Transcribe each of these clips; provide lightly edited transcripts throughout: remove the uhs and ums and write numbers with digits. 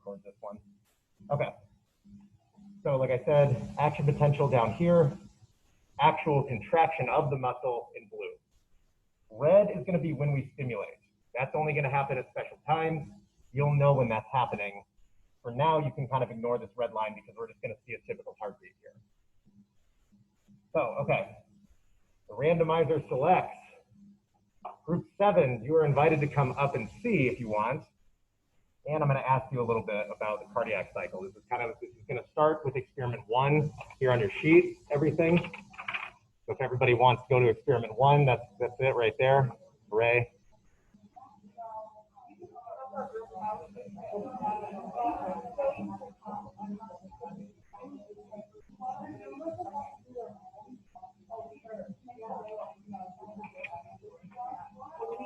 towards this one. Okay. So like I said, action potential down here, actual contraction of the muscle in blue. Red is going to be when we stimulate. That's only going to happen at special times. You'll know when that's happening. For now, you can kind of ignore this red line because we're just going to see a typical heartbeat here. So, okay. The randomizer selects group 7. You are invited to come up and see if you want. And I'm going to ask you a little bit about the cardiac cycle. This is going to start with experiment 1 here on your sheet, everything. So if everybody wants to go to experiment 1, that's it right there. Hooray.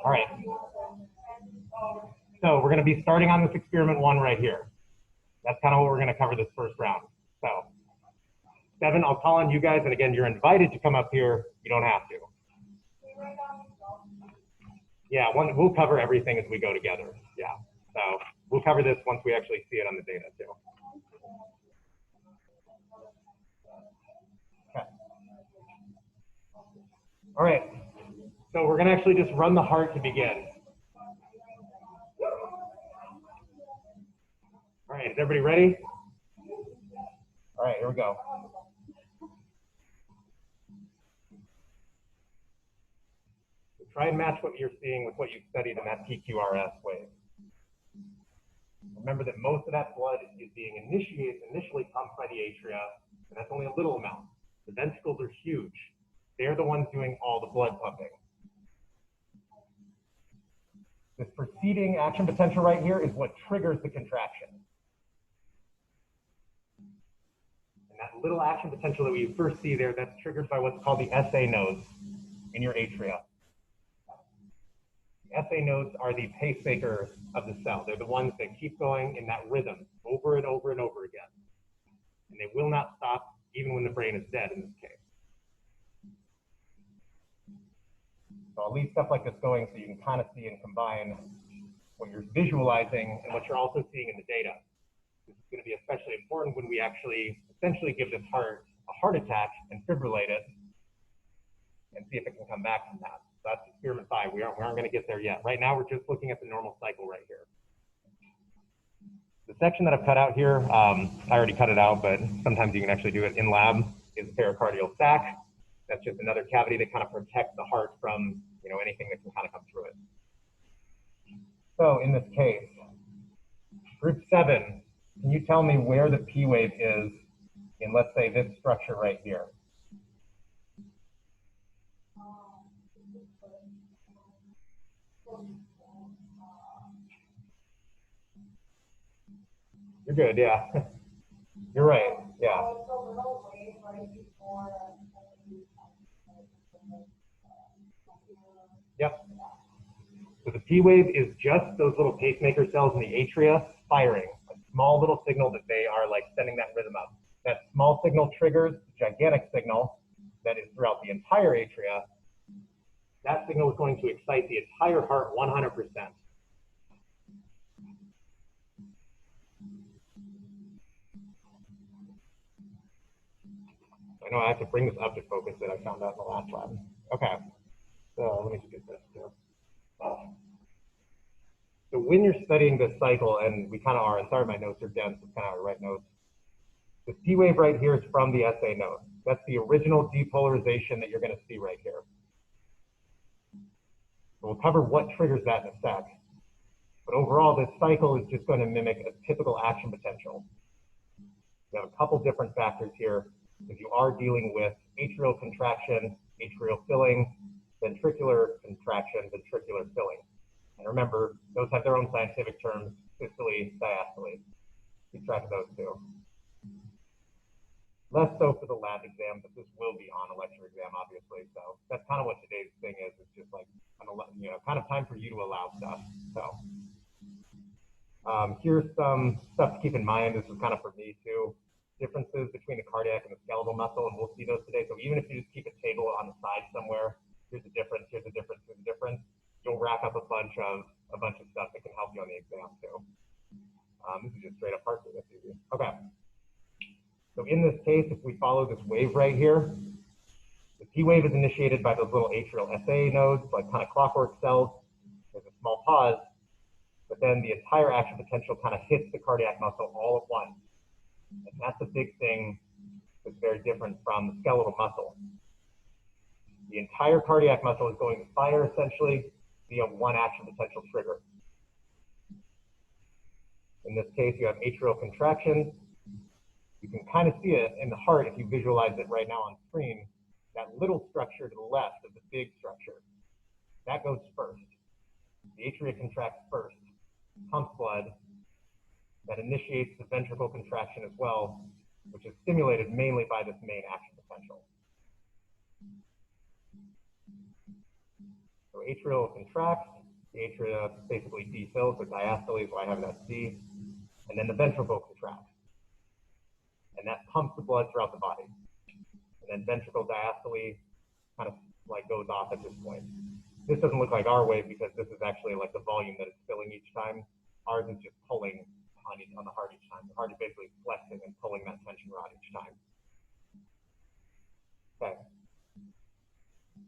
All right. So we're going to be starting on this experiment 1 right here. That's kind of what we're going to cover this first round. So 7, I'll call on you guys. And again, you're invited to come up here. You don't have to. Yeah, we'll cover everything as we go together. Yeah. So we'll cover this once we actually see it on the data too. Okay. All right. So we're going to actually just run the heart to begin. All right, is everybody ready? All right, here we go. So try and match what you're seeing with what you've studied in that PQRS wave. Remember that most of that blood is being initially pumped by the atria, and that's only a little amount. The ventricles are huge. They're the ones doing all the blood pumping. This preceding action potential right here is what triggers the contraction. And that little action potential that we first see there, that's triggered by what's called the SA nodes in your atria. The SA nodes are the pacemaker of the cell. They're the ones that keep going in that rhythm over and over and over again. And they will not stop even when the brain is dead in this case. So I'll leave stuff like this going so you can kind of see and combine what you're visualizing and what you're also seeing in the data. This is going to be especially important when we actually essentially give this heart a heart attack and fibrillate it and see if it can come back from that. So that's experiment 5. We aren't going to get there yet. Right now, we're just looking at the normal cycle right here. The section that I've cut out here, I already cut it out, but sometimes you can actually do it in lab, is pericardial sac. That's just another cavity that kind of protects the heart from, anything that can kind of come through it. So in this case, group 7, can you tell me where the P wave is in, let's say, this structure right here? You're good, yeah. You're right, yeah. Yep. So the P wave is just those little pacemaker cells in the atria firing a small little signal that they are like sending that rhythm up. That small signal triggers a gigantic signal that is throughout the entire atria. That signal is going to excite the entire heart 100%. I know I have to bring this up to focus it. I found out in the last lab. Okay, so let me just get this too. So when you're studying this cycle, and we kind of are, and sorry my notes are dense, it's kind of hard to write notes. This P wave right here is from the SA node. That's the original depolarization that you're going to see right here. So we'll cover what triggers that in a sec. But overall, this cycle is just going to mimic a typical action potential. We have a couple different factors here. If you are dealing with atrial contraction, atrial filling, ventricular contraction, ventricular filling. And remember, those have their own scientific terms, systole, diastole. Keep track of those too. Less so for the lab exam, but this will be on a lecture exam, obviously. So that's kind of what today's thing is. It's just like, kind of time for you to allow stuff. So here's some stuff to keep in mind. This is kind of for me too. Differences between the cardiac and the skeletal muscle, and we'll see those today. So even if you just keep a table on the side somewhere, here's the difference, here's the difference, here's the difference, you'll rack up a bunch of stuff that can help you on the exam too. This is just straight up heartbeat. That's easy. Okay. So in this case, if we follow this wave right here, the P wave is initiated by those little atrial SA nodes, like kind of clockwork cells. There's a small pause, but then the entire action potential kind of hits the cardiac muscle all at once. And that's a big thing that's very different from the skeletal muscle. The entire cardiac muscle is going to fire essentially via one action potential trigger. In this case, you have atrial contraction. You can kind of see it in the heart if you visualize it right now on screen. That little structure to the left of the big structure, that goes first. The atria contracts first, pumps blood, that initiates the ventricle contraction as well, which is stimulated mainly by this main action potential. So atrial contracts, the atria basically defills, so diastole is why I have that C, and then the ventricle contracts. And that pumps the blood throughout the body. And then ventricle diastole kind of like goes off at this point. This doesn't look like our wave because this is actually like the volume that it's filling each time. Ours is just pulling on the heart each time. The heart is basically flexing and pulling that tension rod each time. Okay.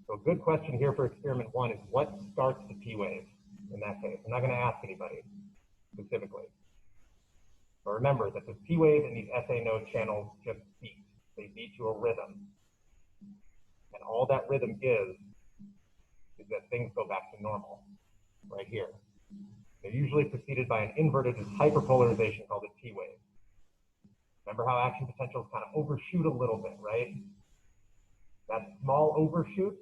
So a good question here for experiment 1 is what starts the P wave in that case? I'm not going to ask anybody specifically. But remember that the P wave and these SA node channels just beat. They beat to a rhythm. And all that rhythm is that things go back to normal right here. They're usually preceded by an inverted hyperpolarization called a T wave. Remember how action potentials kind of overshoot a little bit, right? That small overshoot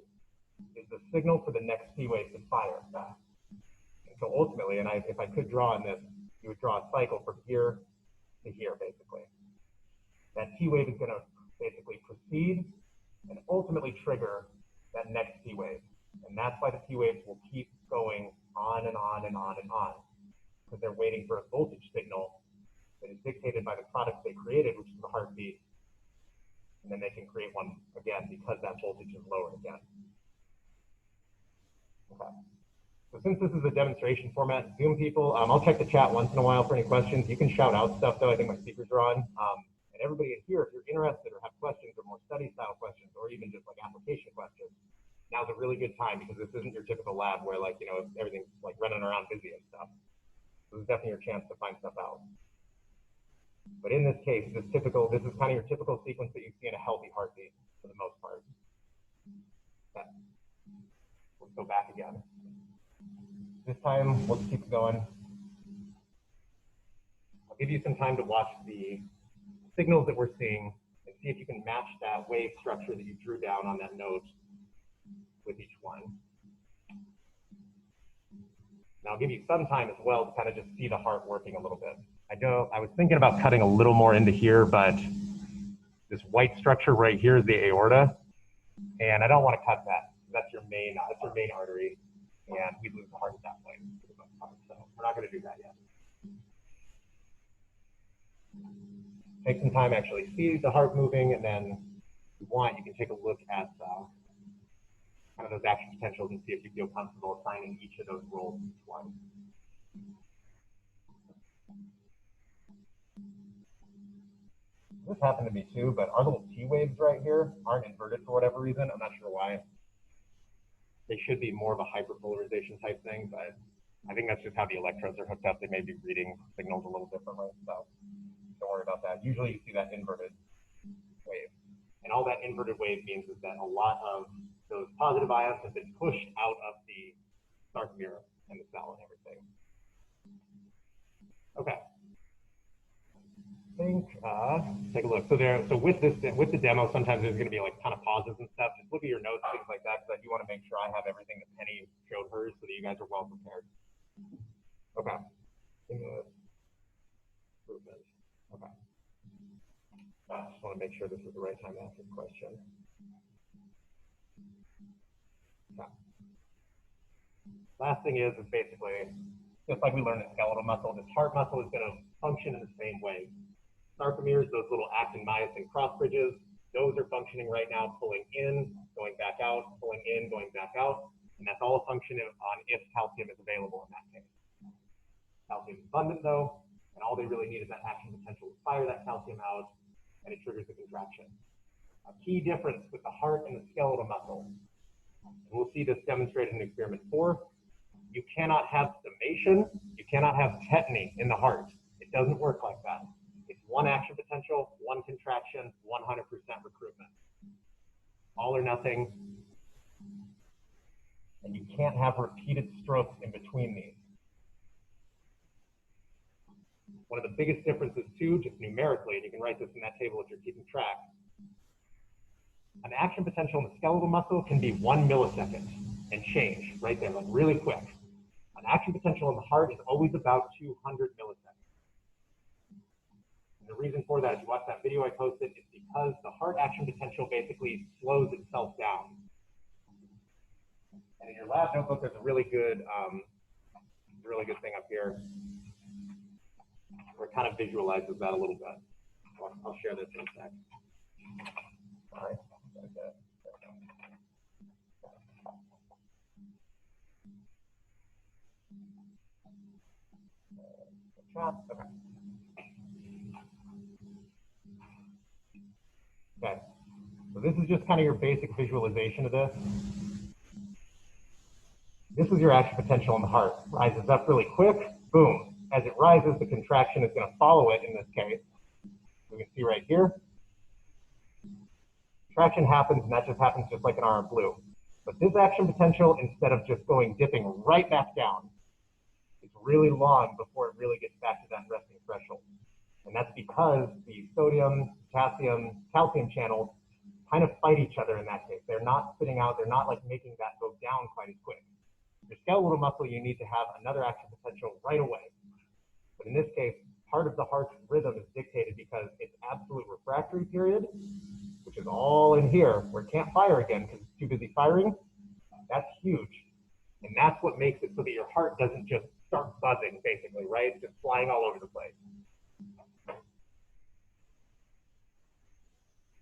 is the signal for the next T wave to fire back. And so ultimately, and if I could draw on this, you would draw a cycle from here to here, basically. That T wave is going to basically proceed and ultimately trigger that next T wave. And that's why the T waves will keep going on and on and on and on, because they're waiting for a voltage signal that is dictated by the product they created, which is the heartbeat. And then they can create one again because that voltage is lowered again. Okay. So since this is a demonstration format, Zoom people, I'll check the chat once in a while for any questions. You can shout out stuff though. I think my speakers are on. And everybody in here, if you're interested or have questions or more study style questions, or even just like application questions, now's a really good time because this isn't your typical lab where like, you know, everything's like running around busy and stuff. So this is definitely your chance to find stuff out. But in this case, this is kind of your typical sequence that you see in a healthy heartbeat for the most part. Okay. Let's go back again. This time, we'll just keep it going. I'll give you some time to watch the signals that we're seeing and see if you can match that wave structure that you drew down on that node with each one. Now I'll give you some time as well to kind of just see the heart working a little bit. I was thinking about cutting a little more into here, but this white structure right here is the aorta, and I don't want to cut that. That's your main artery, and we lose the heart at that point for the most part. So we're not going to do that yet. Take some time, actually see the heart moving, and then if you want, you can take a look at kind of those action potentials and see if you feel comfortable assigning each of those roles to each one. This happened to me too, but our little T waves right here aren't inverted for whatever reason. I'm not sure why. They should be more of a hyperpolarization type thing, but I think that's just how the electrodes are hooked up. They may be reading signals a little differently, so don't worry about that. Usually you see that inverted wave. And all that inverted wave means is that a lot of those positive ions have been pushed out of the sarcomere and the cell and everything. Okay. Take a look. So with the demo, sometimes there's going to be like kind of pauses and stuff. Just look at your notes, things like that, because I do want to make sure I have everything that Penny showed hers, so that you guys are well prepared. Okay. Improvement. Okay. I just want to make sure this is the right time to ask this question. Okay. Last thing is basically just like we learned in skeletal muscle. This heart muscle is going to function in the same way. Sarcomeres, those little actin myosin cross bridges, those are functioning right now, pulling in, going back out, pulling in, going back out. And that's all a function on if calcium is available in that case. Calcium is abundant though, and all they really need is that action potential to fire that calcium out, and it triggers the contraction. A key difference with the heart and the skeletal muscle, and we'll see this demonstrated in experiment 4, you cannot have summation, you cannot have tetany in the heart. It doesn't work like that. It's one action potential, one contraction, 100% recruitment. All or nothing. And you can't have repeated strokes in between these. One of the biggest differences too, just numerically, and you can write this in that table if you're keeping track, an action potential in the skeletal muscle can be 1 millisecond and change right there, like really quick. An action potential in the heart is always about 200 milliseconds. And the reason for that, if you watch that video I posted, is because the heart action potential basically slows itself down. And in your lab notebook, there's a really good thing up here where it kind of visualizes that a little bit. I'll share this in a sec. All right. Okay. Okay. So this is just kind of your basic visualization of this. This is your action potential in the heart. Rises up really quick, boom. As it rises, the contraction is going to follow it in this case. We can see right here. Contraction happens, and that just happens just like in our blue. But this action potential, instead of just dipping right back down, it's really long before it really gets back to that resting threshold. And that's because the sodium, potassium, calcium channels kind of fight each other in that case. They're not spitting out, they're not like making that go down quite as quick. Your skeletal muscle, you need to have another action potential right away. But in this case, part of the heart's rhythm is dictated because its absolute refractory period, which is all in here, where it can't fire again because it's too busy firing, that's huge. And that's what makes it so that your heart doesn't just start buzzing, basically, right? It's just flying all over the place.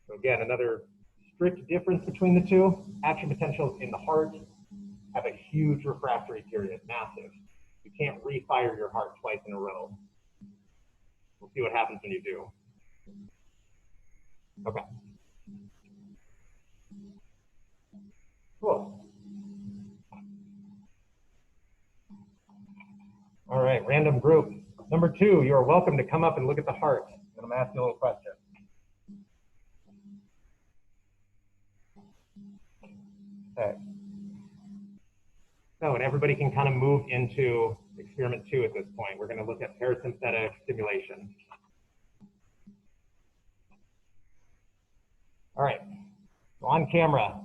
So again, another strict difference between the two. Action potentials in the heart have a huge refractory period, massive. You can't refire your heart twice in a row. We'll see what happens when you do. Okay. Cool. All right, random group. Number 2, you are welcome to come up and look at the heart. And I'm gonna ask you a little question. Okay. So, and everybody can kind of move into experiment 2 at this point. We're gonna look at parasympathetic stimulation. All right, so on camera,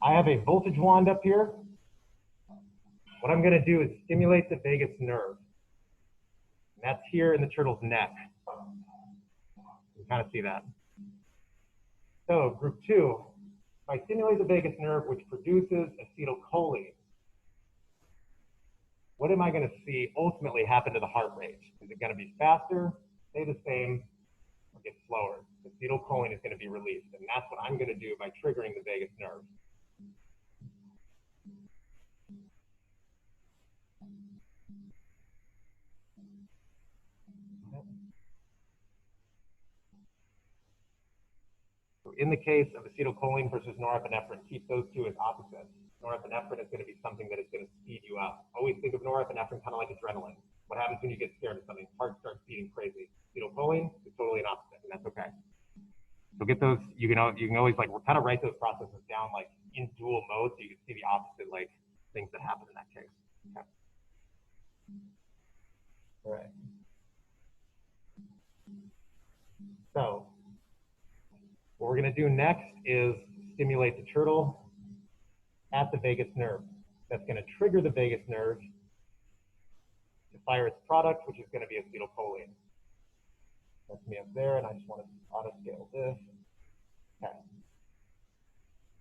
I have a voltage wand up here. What I'm gonna do is stimulate the vagus nerve. And that's here in the turtle's neck. You can kind of see that. So group 2, if I stimulate the vagus nerve, which produces acetylcholine, what am I going to see ultimately happen to the heart rate? Is it going to be faster, stay the same, or get slower? Acetylcholine is going to be released, and that's what I'm going to do by triggering the vagus nerve. So in the case of acetylcholine versus norepinephrine, keep those two as opposites. Norepinephrine is going to be something that is going to speed you up. Always think of norepinephrine kind of like adrenaline. What happens when you get scared of something? Heart starts beating crazy. Acetylcholine is totally an opposite, and that's okay. So get those, you can always like kind of write those processes down like in dual mode so you can see the opposite like things that happen in that case. Okay. All right. So what we're going to do next is stimulate the turtle at the vagus nerve. That's going to trigger the vagus nerve to fire its product, which is going to be acetylcholine. That's me up there, and I just want to auto scale this. Okay.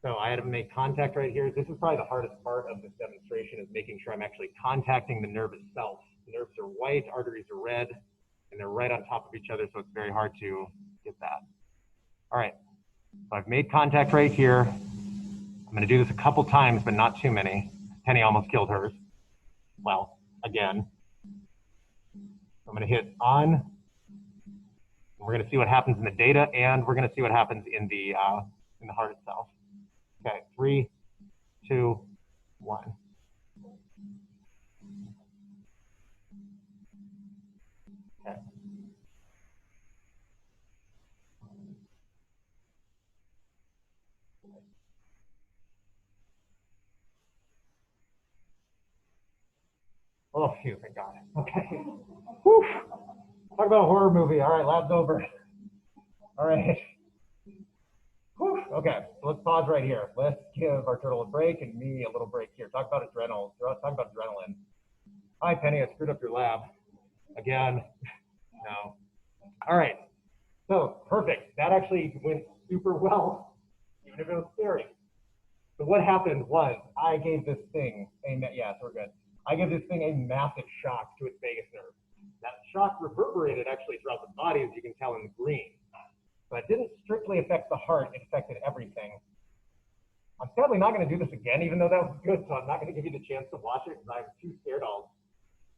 So I had to make contact right here. This is probably the hardest part of this demonstration, is making sure I'm actually contacting the nerve itself. The nerves are white, arteries are red, and they're right on top of each other, so it's very hard to get that. All right, so I've made contact right here. I'm gonna do this a couple times, but not too many. Penny almost killed hers. Well, again. I'm going to hit on. We're going to see what happens in the data, and we're going to see what happens in the heart itself. Okay, 3, 2, 1. Okay. Oh, phew, thank God. Okay. Whew. Talk about a horror movie. All right, lab's over. All right. Whew. Okay, so let's pause right here. Let's give our turtle a break and me a little break here. Talk about adrenaline. Talk about adrenaline. Hi, Penny. I screwed up your lab again. No. All right. So perfect. That actually went super well, even if it was scary. So what happened was I gave this thing yes, we're good. I gave this thing a massive shock to its vagus nerve. That shock reverberated actually throughout the body, as you can tell in the green. But it didn't strictly affect the heart, it affected everything. I'm sadly not going to do this again, even though that was good, so I'm not going to give you the chance to watch it because I'm too scared I'll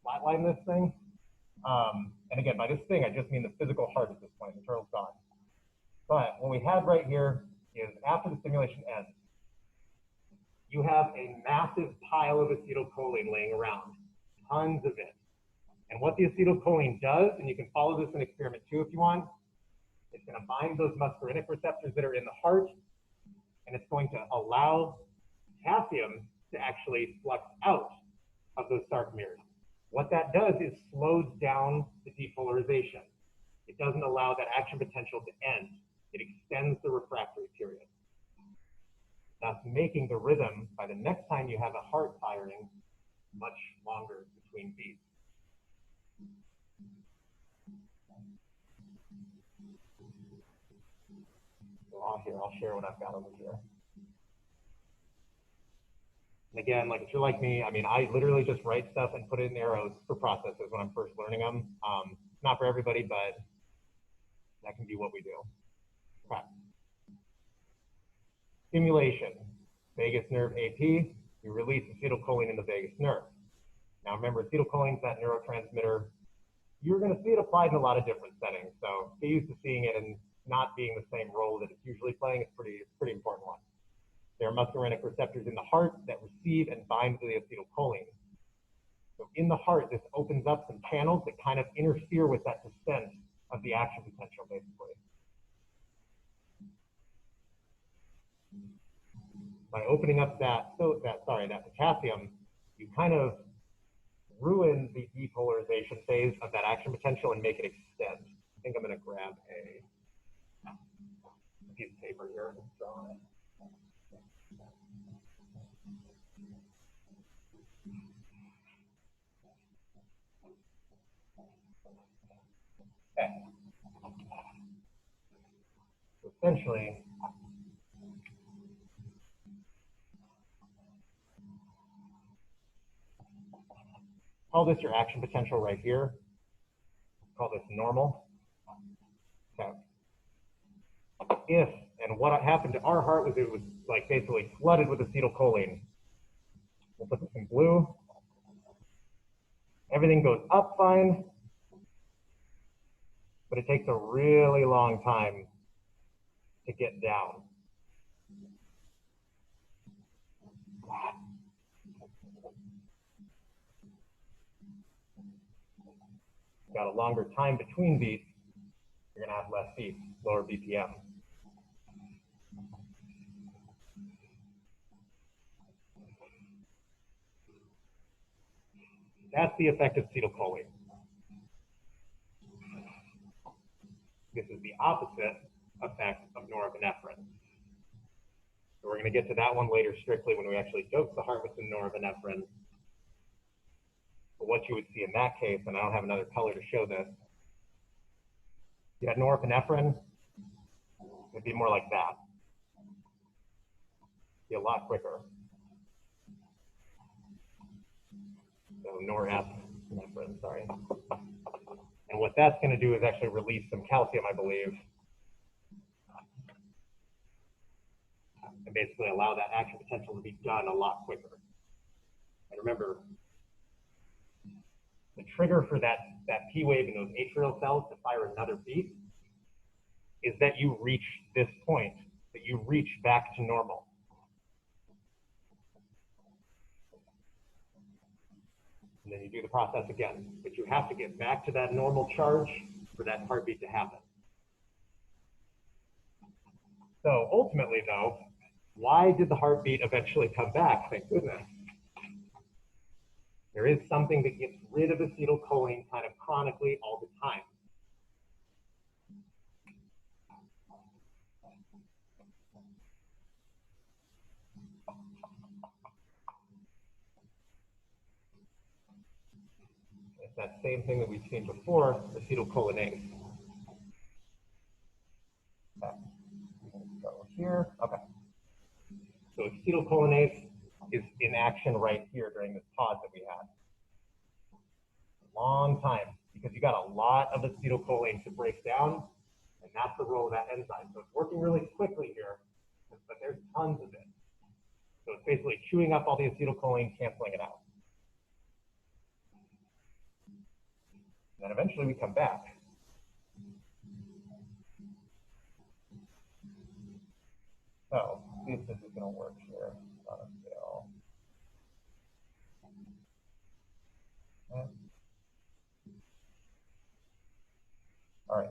flatline this thing. And again, by this thing, I just mean the physical heart at this point. The turtle's gone. But what we have right here is after the stimulation ends, you have a massive pile of acetylcholine laying around, tons of it. And what the acetylcholine does, and you can follow this in experiment 2 if you want, it's going to bind those muscarinic receptors that are in the heart, and it's going to allow potassium to actually flux out of those sarcomeres. What that does is slows down the depolarization. It doesn't allow that action potential to end. It extends the refractory period, thus making the rhythm, by the next time you have a heart firing, much longer between beats. So I'll share what I've got over here. And again, like if you're like me, I mean, I literally just write stuff and put it in arrows for processes when I'm first learning them. Not for everybody, but that can be what we do. Okay. Stimulation, vagus nerve AP, you release acetylcholine in the vagus nerve. Now remember, acetylcholine is that neurotransmitter. You're going to see it applied in a lot of different settings. So get used to seeing it and not being the same role that it's usually playing. It's a pretty important one. There are muscarinic receptors in the heart that receive and bind to the acetylcholine. So in the heart, this opens up some channels that kind of interfere with that descent of the action potential, basically. By opening up that potassium, you kind of ruin the depolarization phase of that action potential and make it extend. I think I'm going to grab a piece of paper here and draw on it. Okay. So essentially, call this your action potential right here. Call this normal. Okay. And what happened to our heart was it was like basically flooded with acetylcholine. We'll put this in blue. Everything goes up fine, but it takes a really long time to get down. Got a longer time between beats, you're going to have less beats, lower BPM. That's the effect of acetylcholine. This is the opposite effect of norepinephrine. So we're going to get to that one later strictly when we actually dose the heart with some norepinephrine. But what you would see in that case, and I don't have another color to show this, you had norepinephrine, it'd be more like that. Be a lot quicker. So norepinephrine, sorry. And what that's going to do is actually release some calcium, I believe, and basically allow that action potential to be done a lot quicker. And remember, the trigger for that P wave in those atrial cells to fire another beat is that you reach this point, that you reach back to normal. And then you do the process again, but you have to get back to that normal charge for that heartbeat to happen. So ultimately though, why did the heartbeat eventually come back? Thank goodness. There is something that gets rid of acetylcholine kind of chronically all the time. It's that same thing that we've seen before, acetylcholinase. Okay. Go here. Okay. So acetylcholinase is in action right here during this pause that we had. Long time, because you got a lot of acetylcholine to break down, and that's the role of that enzyme. So it's working really quickly here, but there's tons of it. So it's basically chewing up all the acetylcholine, canceling it out. And then eventually we come back. So see if this is going to work here on a scale. Okay. All right.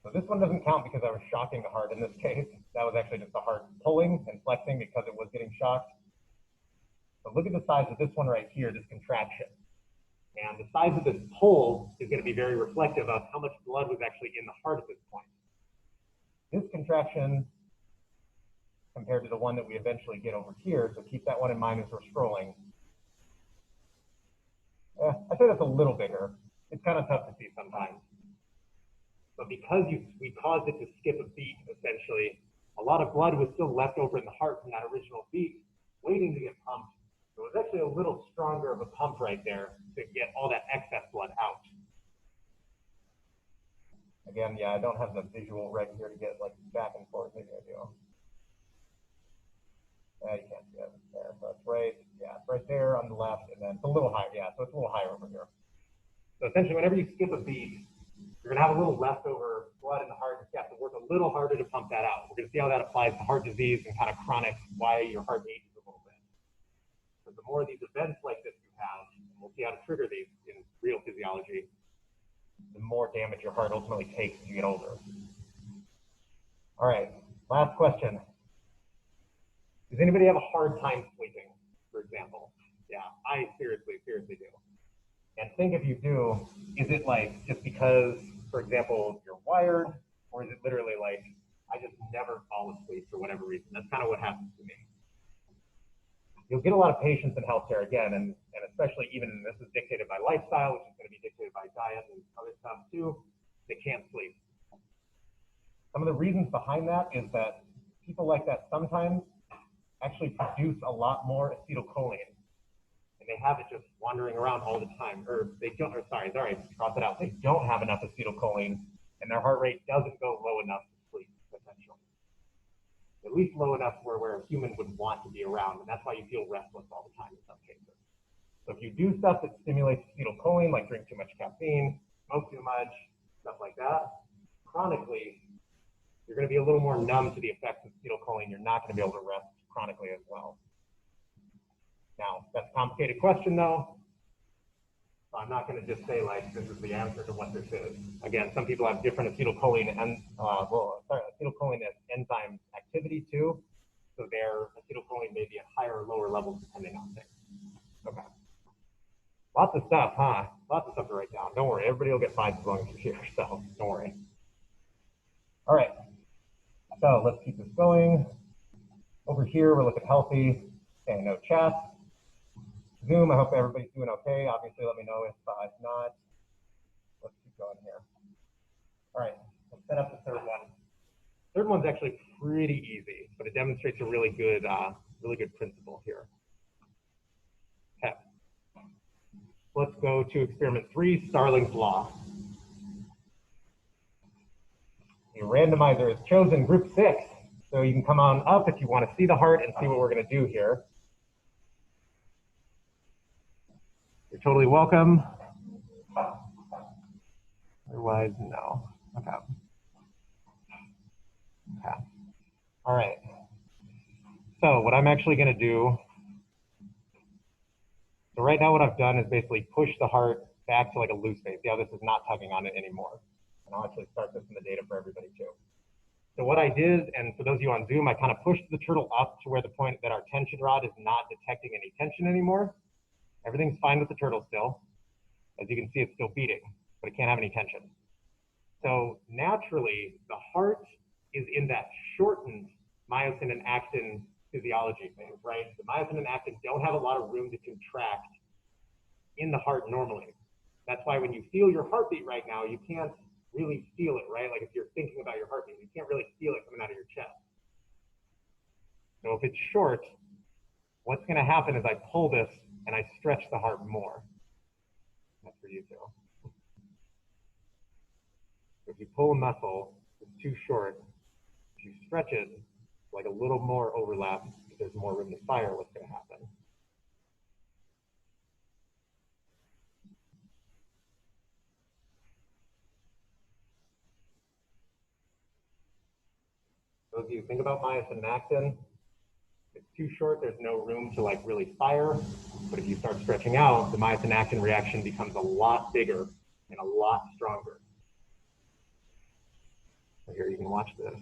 So this one doesn't count because I was shocking the heart in this case. That was actually just the heart pulling and flexing because it was getting shocked. So look at the size of this one right here, this contraction. And the size of this pull is going to be very reflective of how much blood was actually in the heart at this point. This contraction compared to the one that we eventually get over here, so keep that one in mind as we're scrolling. I say that's a little bigger. It's kind of tough to see sometimes. But because we caused it to skip a beat, essentially, a lot of blood was still left over in the heart from that original beat, waiting to get pumped. So it was actually a little stronger of a pump right there to get all that excess blood out. Again, yeah, I don't have the visual right here to get like back and forth. Maybe I do. You can't see it there. So it's right, yeah, it's right there on the left, and then it's a little higher. Yeah, so it's a little higher over here. So essentially, whenever you skip a beat, you're going to have a little leftover blood in the heart. You have to work a little harder to pump that out. We're going to see how that applies to heart disease and kind of chronic, why your heart aches a little bit. So the more of these events like this you have, and we'll see how to trigger these in real physiology, the more damage your heart ultimately takes as you get older. All right, last question. Does anybody have a hard time sleeping, for example? Yeah, I seriously do. And think if you do, is it like just because, for example, you're wired, or is it literally like, I just never fall asleep for whatever reason? That's kind of what happens to me. You'll get a lot of patients in healthcare again, and especially even, and this is dictated by lifestyle, which is going to be dictated by diet and other stuff too, they can't sleep. Some of the reasons behind that is that people like that sometimes actually produce a lot more acetylcholine, and they have it just wandering around all the time, or they don't, or sorry, cross it out. They don't have enough acetylcholine, and their heart rate doesn't go low enough to sleep, potentially. At least low enough where a human would want to be around, and that's why you feel restless all the time in some cases. So if you do stuff that stimulates acetylcholine, like drink too much caffeine, smoke too much, stuff like that, chronically, you're going to be a little more numb to the effects of acetylcholine. You're not going to be able to rest chronically as well. Now, that's a complicated question though. So I'm not going to just say like, this is the answer to what this is. Again, some people have different acetylcholine and, acetylcholine enzyme activity too. So their acetylcholine may be at higher or lower levels depending on things. Okay. Lots of stuff, huh? Lots of stuff to write down. Don't worry, everybody will get fine as long as you're here, so don't worry. All right, so let's keep this going. Over here, we're looking healthy. Okay, no chat. Zoom, I hope everybody's doing okay. Obviously, let me know if not. Let's keep going here. All right, let's set up the third one. Third one's actually pretty easy, but it demonstrates a really good principle here. Okay. Let's go to experiment 3, Starling's law. The randomizer is chosen, group 6. So you can come on up if you want to see the heart and see what we're going to do here. You're totally welcome. Otherwise, no. Okay. Okay. All right. So what I'm actually going to do, so right now what I've done is basically push the heart back to like a loose phase. See how this is not tugging on it anymore. And I'll actually start this in the data for everybody too. So what I did, and for those of you on Zoom, I kind of pushed the turtle up to where the point that our tension rod is not detecting any tension anymore. Everything's fine with the turtle still. As you can see, it's still beating, but it can't have any tension. So naturally, the heart is in that shortened myosin and actin physiology phase, right? The myosin and actin don't have a lot of room to contract in the heart normally. That's why when you feel your heartbeat right now, you can't really feel it, right? Like if you're thinking about your heartbeat, you can't really feel it coming out of your chest. So if it's short, what's going to happen is I pull this and I stretch the heart more. That's for you too. If you pull a muscle, it's too short. If you stretch it, like a little more overlap, if there's more room to fire, what's going to happen? So if you think about myosin and actin, if it's too short, there's no room to like really fire. But if you start stretching out, the myosin actin reaction becomes a lot bigger and a lot stronger. So here you can watch this.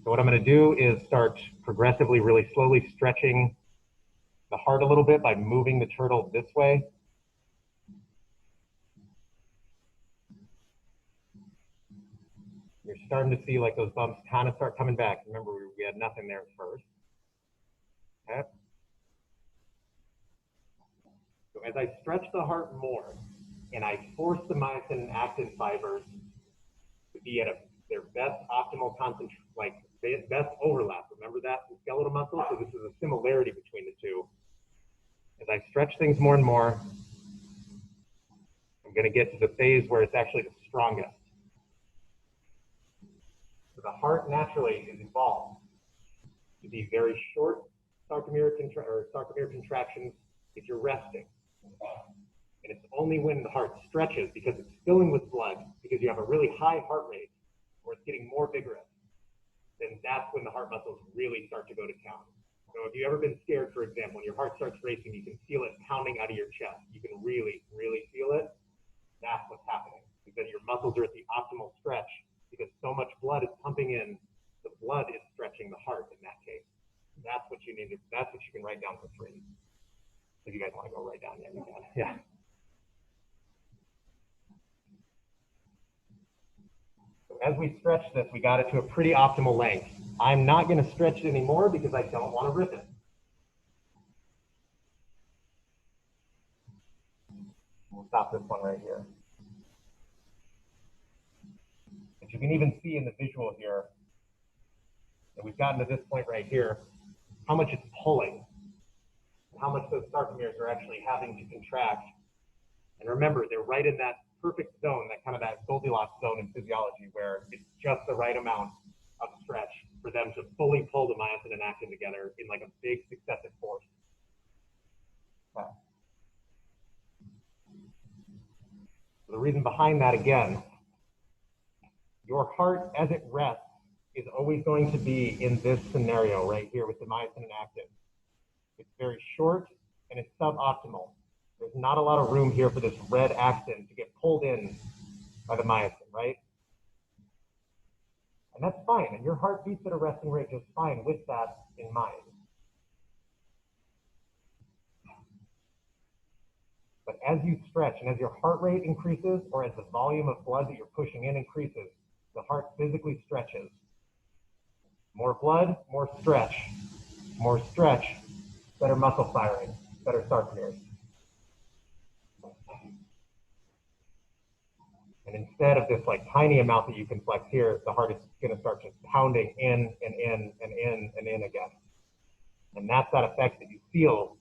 So what I'm going to do is start progressively, really slowly stretching the heart a little bit by moving the turtle this way. You're starting to see like those bumps kind of start coming back. Remember, we had nothing there at first. Okay. So as I stretch the heart more and I force the myosin and actin fibers to be at their best optimal concentration, like best overlap. Remember that in skeletal muscle? So this is a similarity between the two. As I stretch things more and more, I'm going to get to the phase where it's actually the strongest. So the heart naturally is evolved to be very short sarcomere contractions if you're resting. And it's only when the heart stretches because it's filling with blood, because you have a really high heart rate, or it's getting more vigorous, then that's when the heart muscles really start to go to town. So if you've ever been scared, for example, when your heart starts racing, you can feel it pounding out of your chest. You can really, really feel it. That's what's happening, because your muscles are at the optimal stretch, because so much blood is pumping in, the blood is stretching the heart in that case. That's what you need to, that's what you can write down for free. If you guys want to go write down, yeah, you can. Yeah. So as we stretch this, we got it to a pretty optimal length. I'm not going to stretch it anymore because I don't want to rip it. We'll stop this one right here. But you can even see in the visual here that we've gotten to this point right here, how much it's pulling, and how much those sarcomeres are actually having to contract. And remember, they're right in that perfect zone, that kind of that Goldilocks zone in physiology, where it's just the right amount of stretch for them to fully pull the myosin and actin together in like a big successive force. Okay. So the reason behind that, again, your heart as it rests is always going to be in this scenario right here with the myosin and actin. It's very short and it's suboptimal. There's not a lot of room here for this red actin to get pulled in by the myosin, right? And that's fine. And your heart beats at a resting rate just fine with that in mind. But as you stretch and as your heart rate increases, or as the volume of blood that you're pushing in increases, the heart physically stretches. More blood, more stretch. More stretch, better muscle firing, better sarcomeres. And instead of this like tiny amount that you can flex here, the heart is going to start just pounding in and in and in and in again. And that's that effect that you feel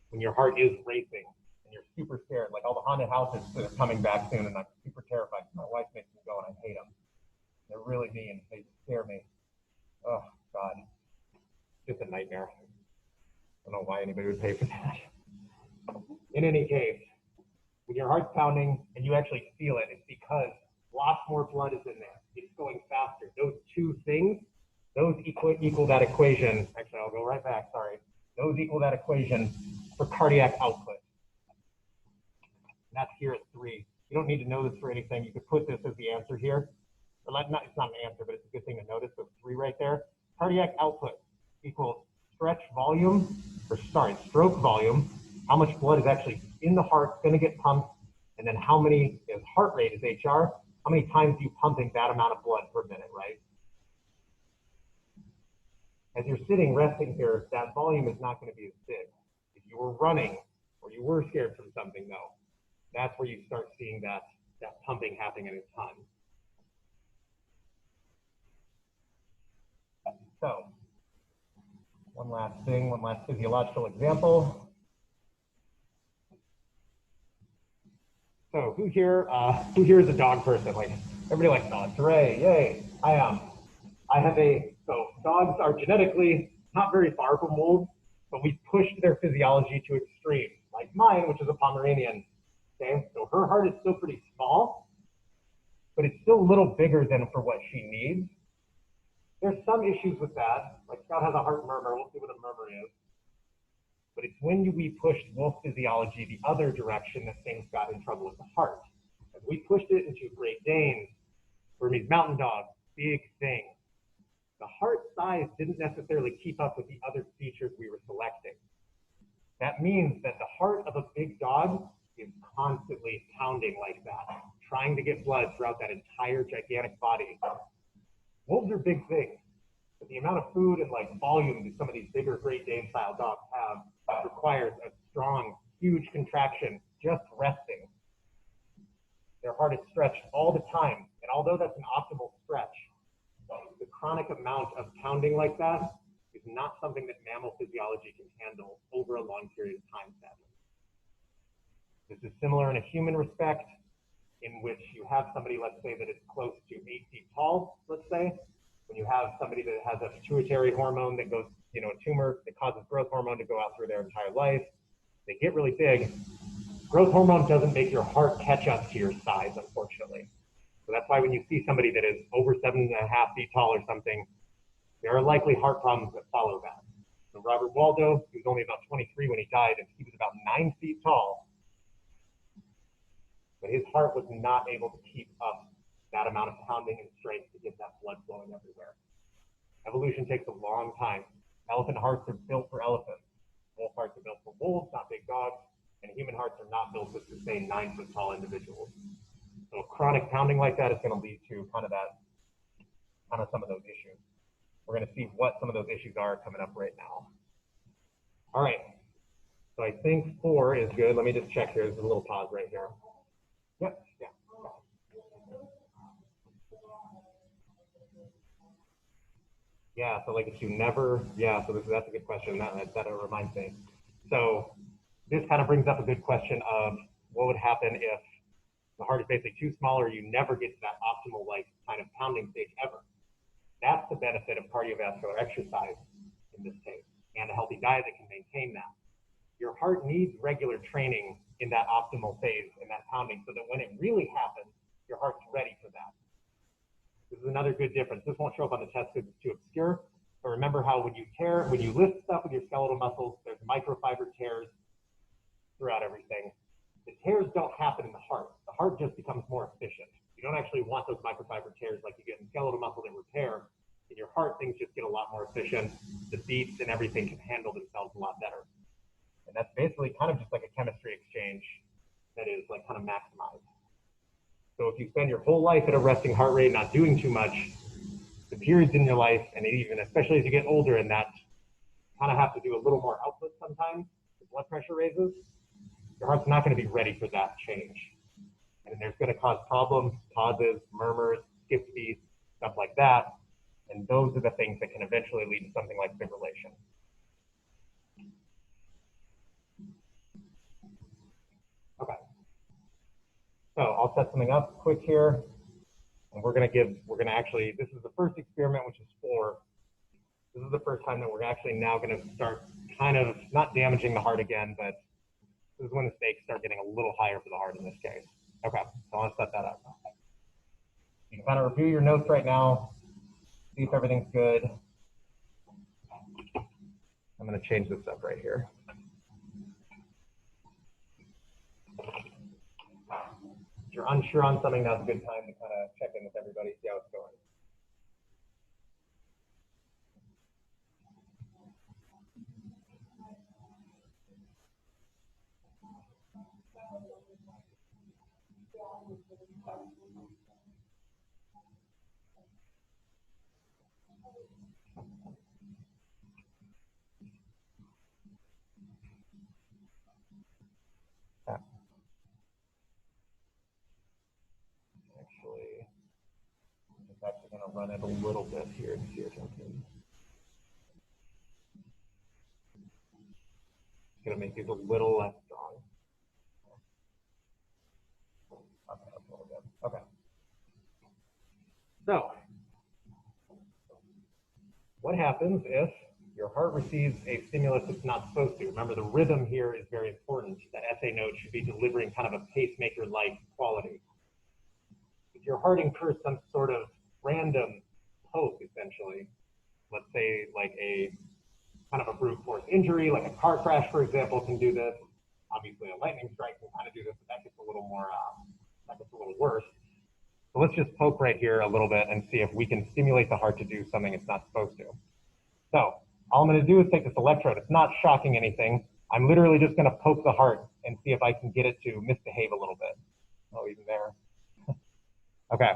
when your heart is racing and you're super scared. Like all the haunted houses that are coming back soon, and I'm super terrified. My wife makes me go, and I hate them. They're really mean. They scare me. Oh God, it's just a nightmare. I don't know why anybody would pay for that. In any case, when your heart's pounding and you actually feel it, it's is in there. It's going faster. Those two things, those equal that equation. Actually, I'll go right back, sorry. Those equal that equation for cardiac output. And that's here at 3. You don't need to know this for anything. You could put this as the answer here. Or it's not an answer, but it's a good thing to notice. So 3 right there. Cardiac output equals stroke volume, how much blood is actually in the heart going to get pumped, and then how many, is heart rate is HR, how many times do you pumping that amount of blood per minute, right? As you're sitting resting here, that volume is not going to be as big. If you were running or you were scared from something though, that's where you start seeing that pumping happening in a ton. So, one last physiological example. So who here is a dog person? Like, everybody likes dogs, hooray, yay, I am. So dogs are genetically not very far from wolves, but we pushed their physiology to extremes, like mine, which is a Pomeranian, okay? So her heart is still pretty small, but it's still a little bigger than for what she needs. There's some issues with that, like Scout has a heart murmur, we'll see what a murmur is. But it's when we pushed wolf physiology the other direction that things got in trouble with the heart. As we pushed it into Great Danes, Burmese mountain dogs, big thing. The heart size didn't necessarily keep up with the other features we were selecting. That means that the heart of a big dog is constantly pounding like that, trying to get blood throughout that entire gigantic body. Wolves are big things, but the amount of food and like volume that some of these bigger Great Dane style dogs have requires a strong, huge contraction just resting. Their heart is stretched all the time, and although that's an optimal stretch, the chronic amount of pounding like that is not something that mammal physiology can handle over a long period of time, sadly. This is similar in a human respect, in which you have somebody, let's say, that is close to 8 feet tall, let's say, when you have somebody that has a pituitary hormone that goes, a tumor that causes growth hormone to go out through their entire life, they get really big. Growth hormone doesn't make your heart catch up to your size, unfortunately. So that's why when you see somebody that is over 7.5 feet tall or something, there are likely heart problems that follow that. So Robert Waldo, he was only about 23 when he died, and he was about 9 feet tall. But his heart was not able to keep up that amount of pounding and strength to get that blood flowing everywhere. Evolution takes a long time. Elephant hearts are built for elephants. Wolf hearts are built for wolves, not big dogs. And human hearts are not built to sustain 9 foot tall individuals. So chronic pounding like that is going to lead to kind of some of those issues. We're going to see what some of those issues are coming up right now. All right. So I think 4 is good. Let me just check here. There's a little pause right here. Yep. Yeah. Yeah. So like if you never, yeah. So that's a good question. That reminds me. So this kind of brings up a good question of what would happen if the heart is basically too small or you never get to that optimal like kind of pounding stage ever. That's the benefit of cardiovascular exercise in this case, and a healthy diet that can maintain that. Your heart needs regular training in that optimal phase, in that pounding, so that when it really happens, your heart's ready for that. This is another good difference. This won't show up on the test because it's too obscure, but remember how when you lift stuff with your skeletal muscles, there's microfiber tears throughout everything. The tears don't happen in the heart. The heart just becomes more efficient. You don't actually want those microfiber tears like you get in skeletal muscle that repair. In your heart, things just get a lot more efficient. The beats and everything can handle themselves a lot better. And that's basically kind of just like a chemistry exchange that is like kind of maximized. So if you spend your whole life at a resting heart rate, not doing too much, the periods in your life, and even especially as you get older and that kind of have to do a little more output sometimes, the blood pressure raises, your heart's not going to be ready for that change. And there's going to cause problems, pauses, murmurs, skip beats, stuff like that. And those are the things that can eventually lead to something like fibrillation. Okay. So I'll set something up quick here. And we're going to actually, this is the first experiment, which is 4. This is the first time that we're actually now going to start kind of not damaging the heart again, but this is when the stakes start getting a little higher for the heart in this case. Okay, so I'll set that up. You can kind of review your notes right now, see if everything's good. I'm going to change this up right here. If you're unsure on something, now's a good time to kind of check in with everybody, see how it's going. Actually, it's actually going to run it a little bit here and see if I can. It's going to make these a little less strong. Okay, that's a little good. Okay. So, what happens if your heart receives a stimulus it's not supposed to? Remember, the rhythm here is very important. That SA note should be delivering kind of a pacemaker-like quality. If your heart incurs some sort of random poke, essentially, let's say like a kind of a brute force injury, like a car crash, for example, can do this. Obviously, a lightning strike can kind of do this, but that gets a little more, that gets a little worse. So let's just poke right here a little bit and see if we can stimulate the heart to do something it's not supposed to. So all I'm going to do is take this electrode. It's not shocking anything. I'm literally just going to poke the heart and see if I can get it to misbehave a little bit. Oh, even there. Okay.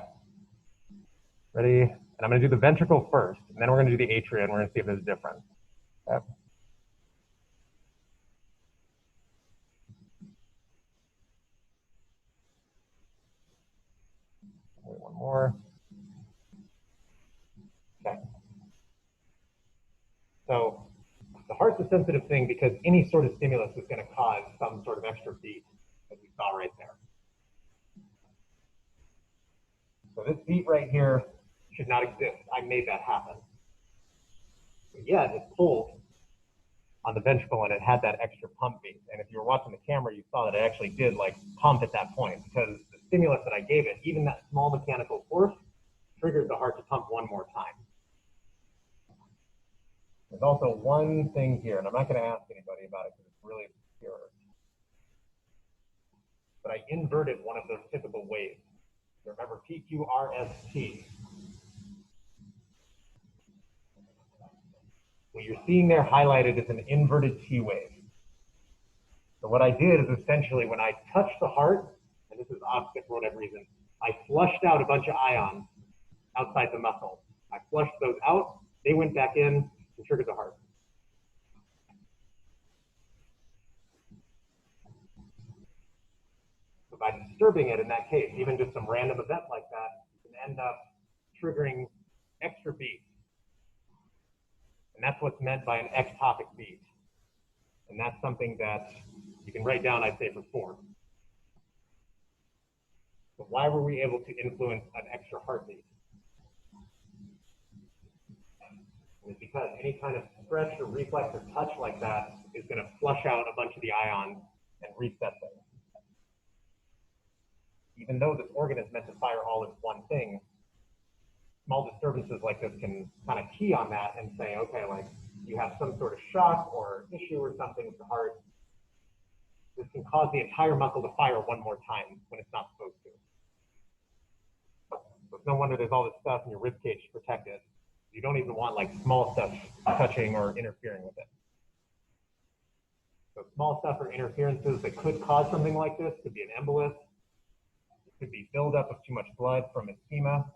Ready? And I'm going to do the ventricle first, and then we're going to do the atria, and we're going to see if there's a difference. Okay. Wait, one more. Okay. So the heart's a sensitive thing because any sort of stimulus is going to cause some sort of extra beat, as we saw right there. So this beat right here should not exist. I made that happen. But yet it pulled on the ventricle and it had that extra pump beat. And if you were watching the camera, you saw that it actually did like pump at that point because the stimulus that I gave it, even that small mechanical force, triggered the heart to pump one more time. There's also one thing here, and I'm not going to ask anybody about it because it's really obscure. But I inverted one of those typical waves. Remember PQRST. What you're seeing there highlighted is an inverted T wave. So what I did is essentially when I touched the heart, and this is opposite for whatever reason, I flushed out a bunch of ions outside the muscle. I flushed those out, they went back in and triggered the heart. So by disturbing it in that case, even just some random event like that, you can end up triggering extra beats. And that's what's meant by an ectopic beat. And that's something that you can write down, I'd say, for 4. So why were we able to influence an extra heartbeat? It's because any kind of stretch or reflex or touch like that is going to flush out a bunch of the ions and reset things. Even though this organ is meant to fire all as one thing, small disturbances like this can kind of key on that and say, okay, like you have some sort of shock or issue or something with the heart. This can cause the entire muscle to fire one more time when it's not supposed to. So it's no wonder there's all this stuff in your rib cage to protect it. You don't even want like small stuff touching or interfering with it. So small stuff or interferences that could cause something like this could be an embolus. It could be buildup of too much blood from ischemia,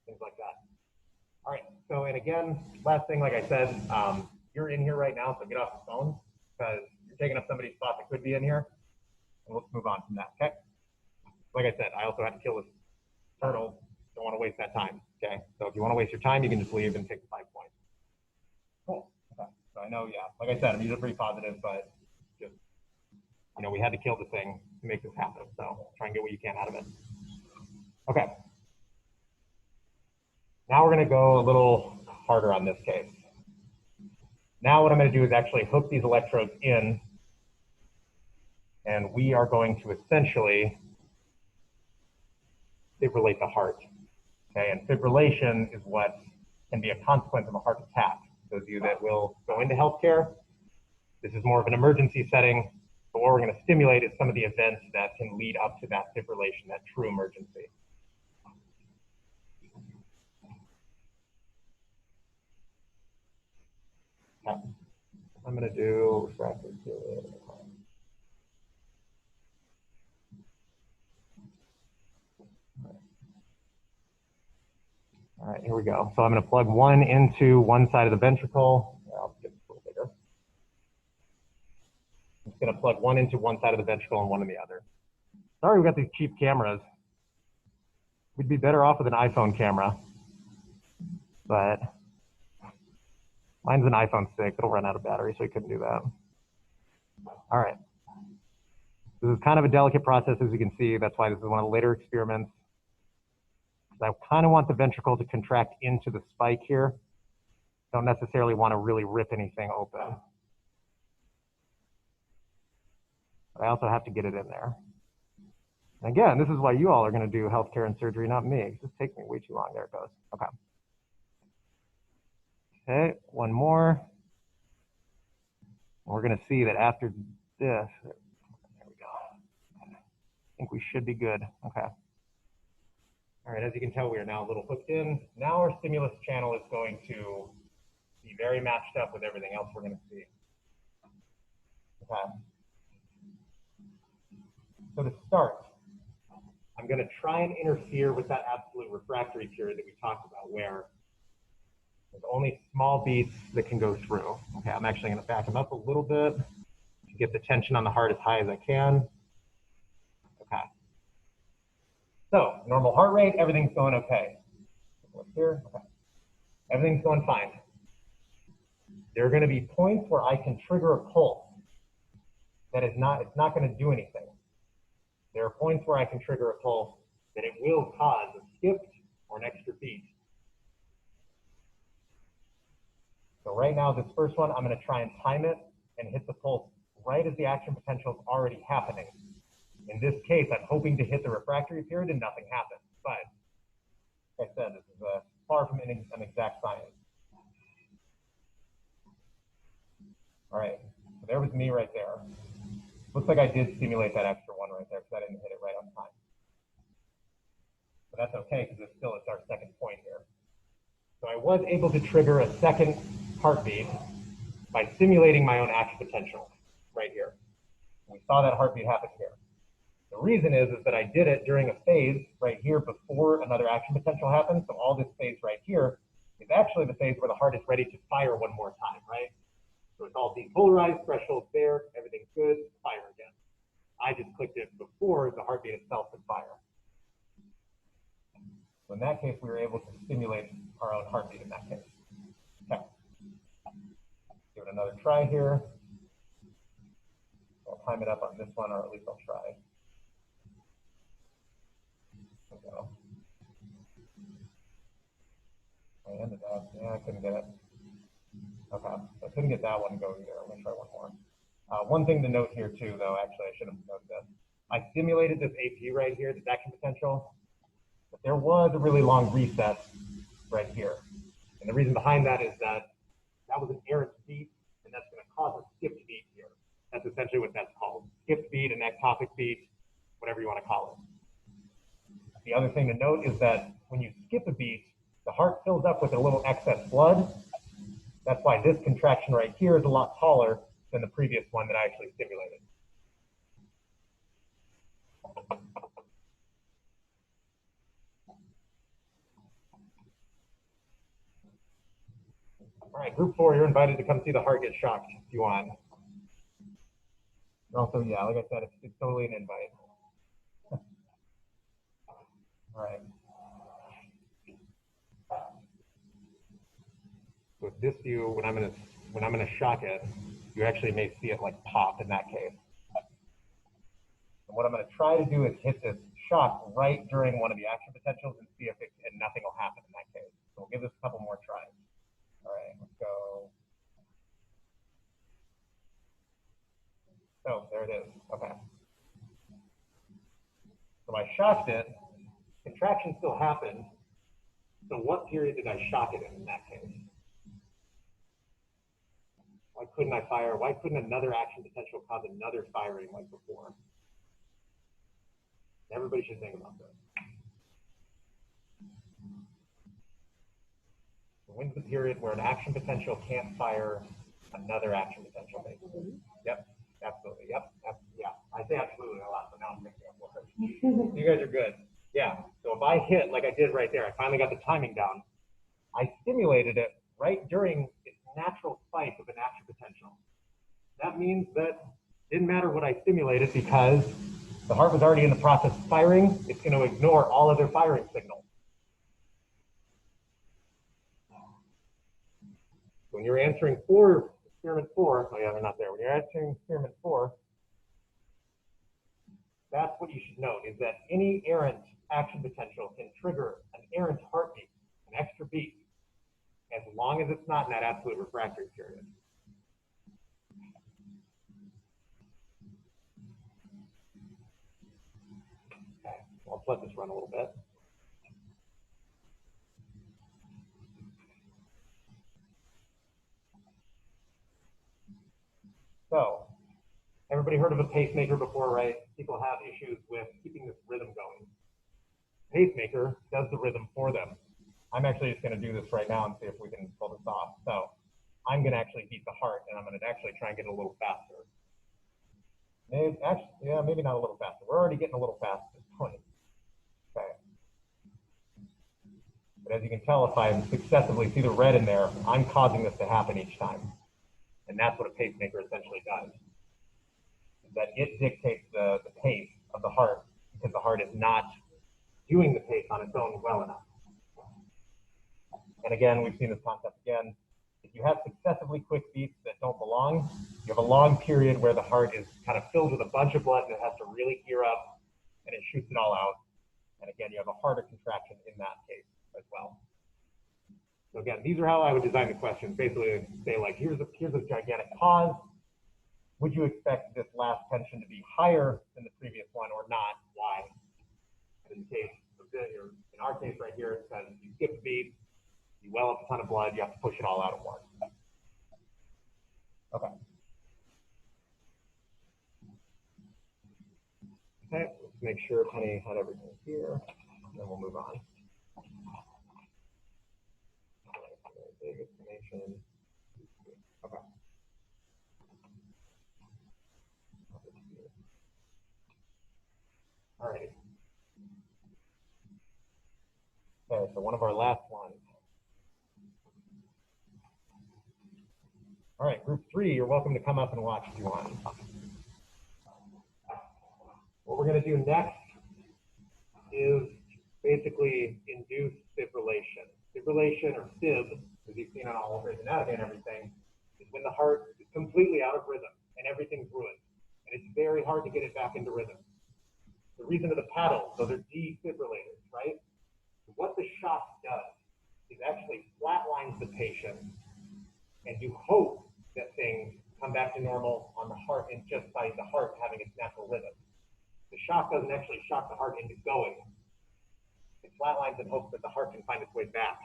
things like that. All right, so and again, last thing, like I said, you're in here right now, so get off the phone because you're taking up somebody's spot that could be in here. And let's move on from that, okay? Like I said, I also had to kill this turtle. Don't want to waste that time, okay? So if you want to waste your time, you can just leave and take the 5 points. Cool, okay. So I know, yeah, like I said, I'm usually pretty positive, but just, you know, we had to kill the thing to make this happen. So try and get what you can out of it. Okay. Now we're going to go a little harder on this case. Now what I'm going to do is actually hook these electrodes in, and we are going to essentially fibrillate the heart. Okay, and fibrillation is what can be a consequence of a heart attack. Those of you that will go into healthcare, this is more of an emergency setting, but what we're going to stimulate is some of the events that can lead up to that fibrillation, that true emergency. Okay. I'm going to do refractory period. All right, here we go. So I'm going to plug one into one side of the ventricle. I'll get this a little bigger. I'm just going to plug one into one side of the ventricle and one in the other. Sorry, we got these cheap cameras. We'd be better off with an iPhone camera, but mine's an iPhone 6. It'll run out of battery, so we couldn't do that. All right. This is kind of a delicate process, as you can see. That's why this is one of the later experiments. I kind of want the ventricle to contract into the spike here. Don't necessarily want to really rip anything open. But I also have to get it in there. And again, this is why you all are going to do healthcare and surgery, not me. This takes me way too long. There it goes. Okay. Okay, one more. We're going to see that after this, there we go. I think we should be good. Okay. All right, as you can tell, we are now a little hooked in. Now our stimulus channel is going to be very matched up with everything else we're going to see. Okay. So to start, I'm going to try and interfere with that absolute refractory period that we talked about, where there's only small beats that can go through. Okay, I'm actually going to back them up a little bit to get the tension on the heart as high as I can. Okay. So normal heart rate, everything's going okay. Look here, okay. Everything's going fine. There are going to be points where I can trigger a pulse that it's not going to do anything. There are points where I can trigger a pulse that it will cause a skipped or an extra beat. So right now, this first one, I'm going to try and time it and hit the pulse right as the action potential is already happening. In this case, I'm hoping to hit the refractory period and nothing happens. But like I said, this is far from an exact science. All right, so there was me right there. Looks like I did stimulate that extra one right there because I didn't hit it right on time. But that's okay because it's our second point here. So I was able to trigger a second heartbeat by simulating my own action potential right here. We saw that heartbeat happen here. The reason is that I did it during a phase right here before another action potential happened. So all this phase right here is actually the phase where the heart is ready to fire one more time, right? So it's all depolarized, threshold there, everything's good, fire again. I just clicked it before the heartbeat itself could fire. So in that case, we were able to stimulate our own heartbeat in that case. Okay. Give it another try here. I'll time it up on this one, or at least I'll try. There we go. I ended up, yeah, I couldn't get it. Okay, so I couldn't get that one going either. I'm gonna try one more. One thing to note here too, though, actually, I should have noted this. I simulated this AP right here, this action potential, but there was a really long recess right here. And the reason behind that is that that was an errant beat, and that's gonna cause a skipped beat here. That's essentially what that's called. Skipped beat, an ectopic beat, whatever you wanna call it. The other thing to note is that when you skip a beat, the heart fills up with a little excess blood. That's why this contraction right here is a lot taller than the previous one that I actually stimulated. All right, group 4, you're invited to come see the heart get shocked if you want. Also, yeah, like I said, it's totally an invite. All right. With this view, when I'm gonna shock it, you actually may see it like pop in that case. And what I'm gonna try to do is hit this shock right during one of the action potentials and see if and nothing will happen in that case. So we'll give this a couple more tries. All right, let's go. Oh, there it is. Okay. So I shocked it. Contraction contraction still happened. So what period did I shock it in that case? Why couldn't I fire? Why couldn't another action potential cause another firing like before? Everybody should think about this. When's the period where an action potential can't fire another action potential? Yep, absolutely. Yep, yeah. I say absolutely a lot, but now I'm thinking of words. You guys are good. Yeah. So if I hit like I did right there, I finally got the timing down. I stimulated it right during its natural spike of an action potential. That means that it didn't matter what I stimulated because the heart was already in the process of firing. It's going to ignore all other firing signals. When you're answering for experiment 4, oh yeah, they're not there. When you're answering experiment 4, that's what you should note, is that any errant action potential can trigger an errant heartbeat, an extra beat, as long as it's not in that absolute refractory period. Okay, well, let's let this run a little bit. So, everybody heard of a pacemaker before, right? People have issues with keeping this rhythm going. Pacemaker does the rhythm for them. I'm actually just going to do this right now and see if we can pull this off. So I'm going to actually beat the heart, and I'm going to actually try and get a little faster. Maybe, actually, yeah, maybe not a little faster. We're already getting a little fast at this point. Okay. But as you can tell, if I successively see the red in there, I'm causing this to happen each time. And that's what a pacemaker essentially does. That it dictates the pace of the heart because the heart is not doing the pace on its own well enough. And again, we've seen this concept again. If you have successively quick beats that don't belong, you have a long period where the heart is kind of filled with a bunch of blood and it has to really gear up and it shoots it all out. And again, you have a harder contraction in that case as well. So again, these are how I would design the questions. Basically, say like, here's a gigantic pause. Would you expect this last tension to be higher than the previous one or not? Why? And in the case of this, or in our case right here, it says you skip a beat, you well up a ton of blood, you have to push it all out at once. Okay. Okay, let's make sure Penny had everything here, and then we'll move on. Big explanation. Okay. All right. Okay, so one of our last ones. All right, group 3, you're welcome to come up and watch if you want. What we're going to do next is basically induce fibrillation. Fibrillation, or fib, as you've seen on all Grey's Anatomy and everything, is when the heart is completely out of rhythm and everything's ruined. And it's very hard to get it back into rhythm. The reason of the paddles, those are defibrillators, right? What the shock does is actually flatlines the patient, and you hope that things come back to normal on the heart and just by the heart having its natural rhythm. The shock doesn't actually shock the heart into going. It flatlines in hopes that the heart can find its way back.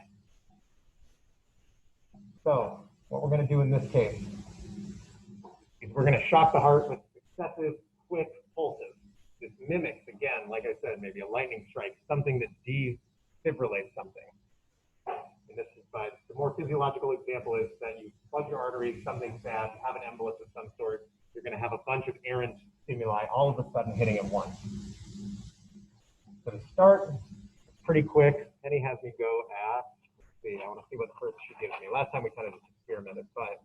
So what we're going to do in this case is we're going to shock the heart with successive quick pulses. This mimics, again, like I said, maybe a lightning strike, something that defibrillates something. And this is, but the more physiological example is that you plug your arteries, something's bad, you have an embolus of some sort, you're going to have a bunch of errant stimuli all of a sudden hitting at once. So to start, it's pretty quick. Penny has me go at, let's see, I want to see what first she gives me. Last time we kind of just experimented, but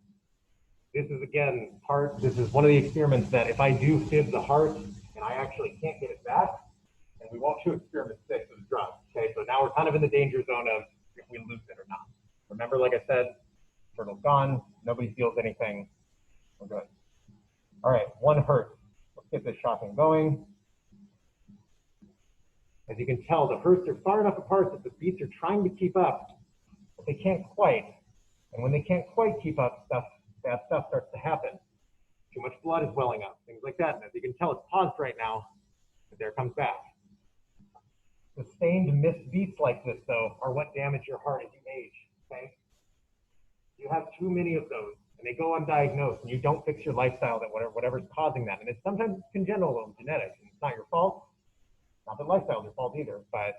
this is again this is one of the experiments that if I do fib the heart and I actually can't get it back, and we won't do experiment 6 with drugs. Okay, so now we're kind of in the danger zone of if we lose it or not. Remember, like I said, turtle's gone, nobody feels anything, we're good. All right, 1 hertz. Let's get this shocking going. As you can tell, the hertz are far enough apart that the beats are trying to keep up, but they can't quite. And when they can't quite keep up, bad stuff starts to happen. Too much blood is welling up, things like that. And as you can tell, it's paused right now, but there it comes back. Sustained missed beats like this, though, are what damage your heart as you age, okay? You have too many of those, and they go undiagnosed, and you don't fix your lifestyle, that whatever's causing that. And it's sometimes congenital and genetic, and it's not your fault. Not that lifestyle is your fault either, but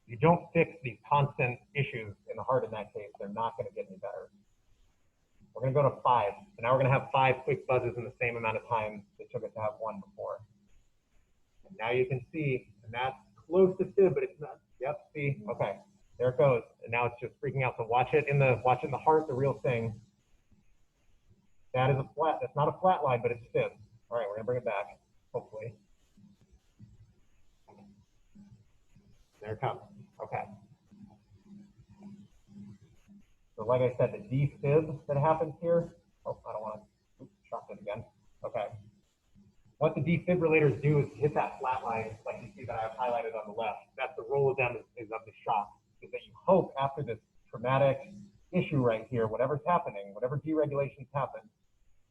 you don't fix these constant issues in the heart in that case, they're not going to get any better. We're going to go to 5. So now we're going to have 5 quick buzzes in the same amount of time it took us to have 1 before. And now you can see, and that's close to fib, but it's not. Yep, see, okay, there it goes. And now it's just freaking out. So watch it in the heart, the real thing. That is a flat, that's not a flat line, but it's fib. All right, we're going to bring it back, hopefully. There it comes. Okay. So like I said, the defib that happens here, oh, I don't want to shock it again. Okay. What the defibrillators do is hit that flat line, like you see that I've highlighted on the left. That's the roll down is of the shock, is that you hope after this traumatic issue right here, whatever's happening, whatever deregulations happen,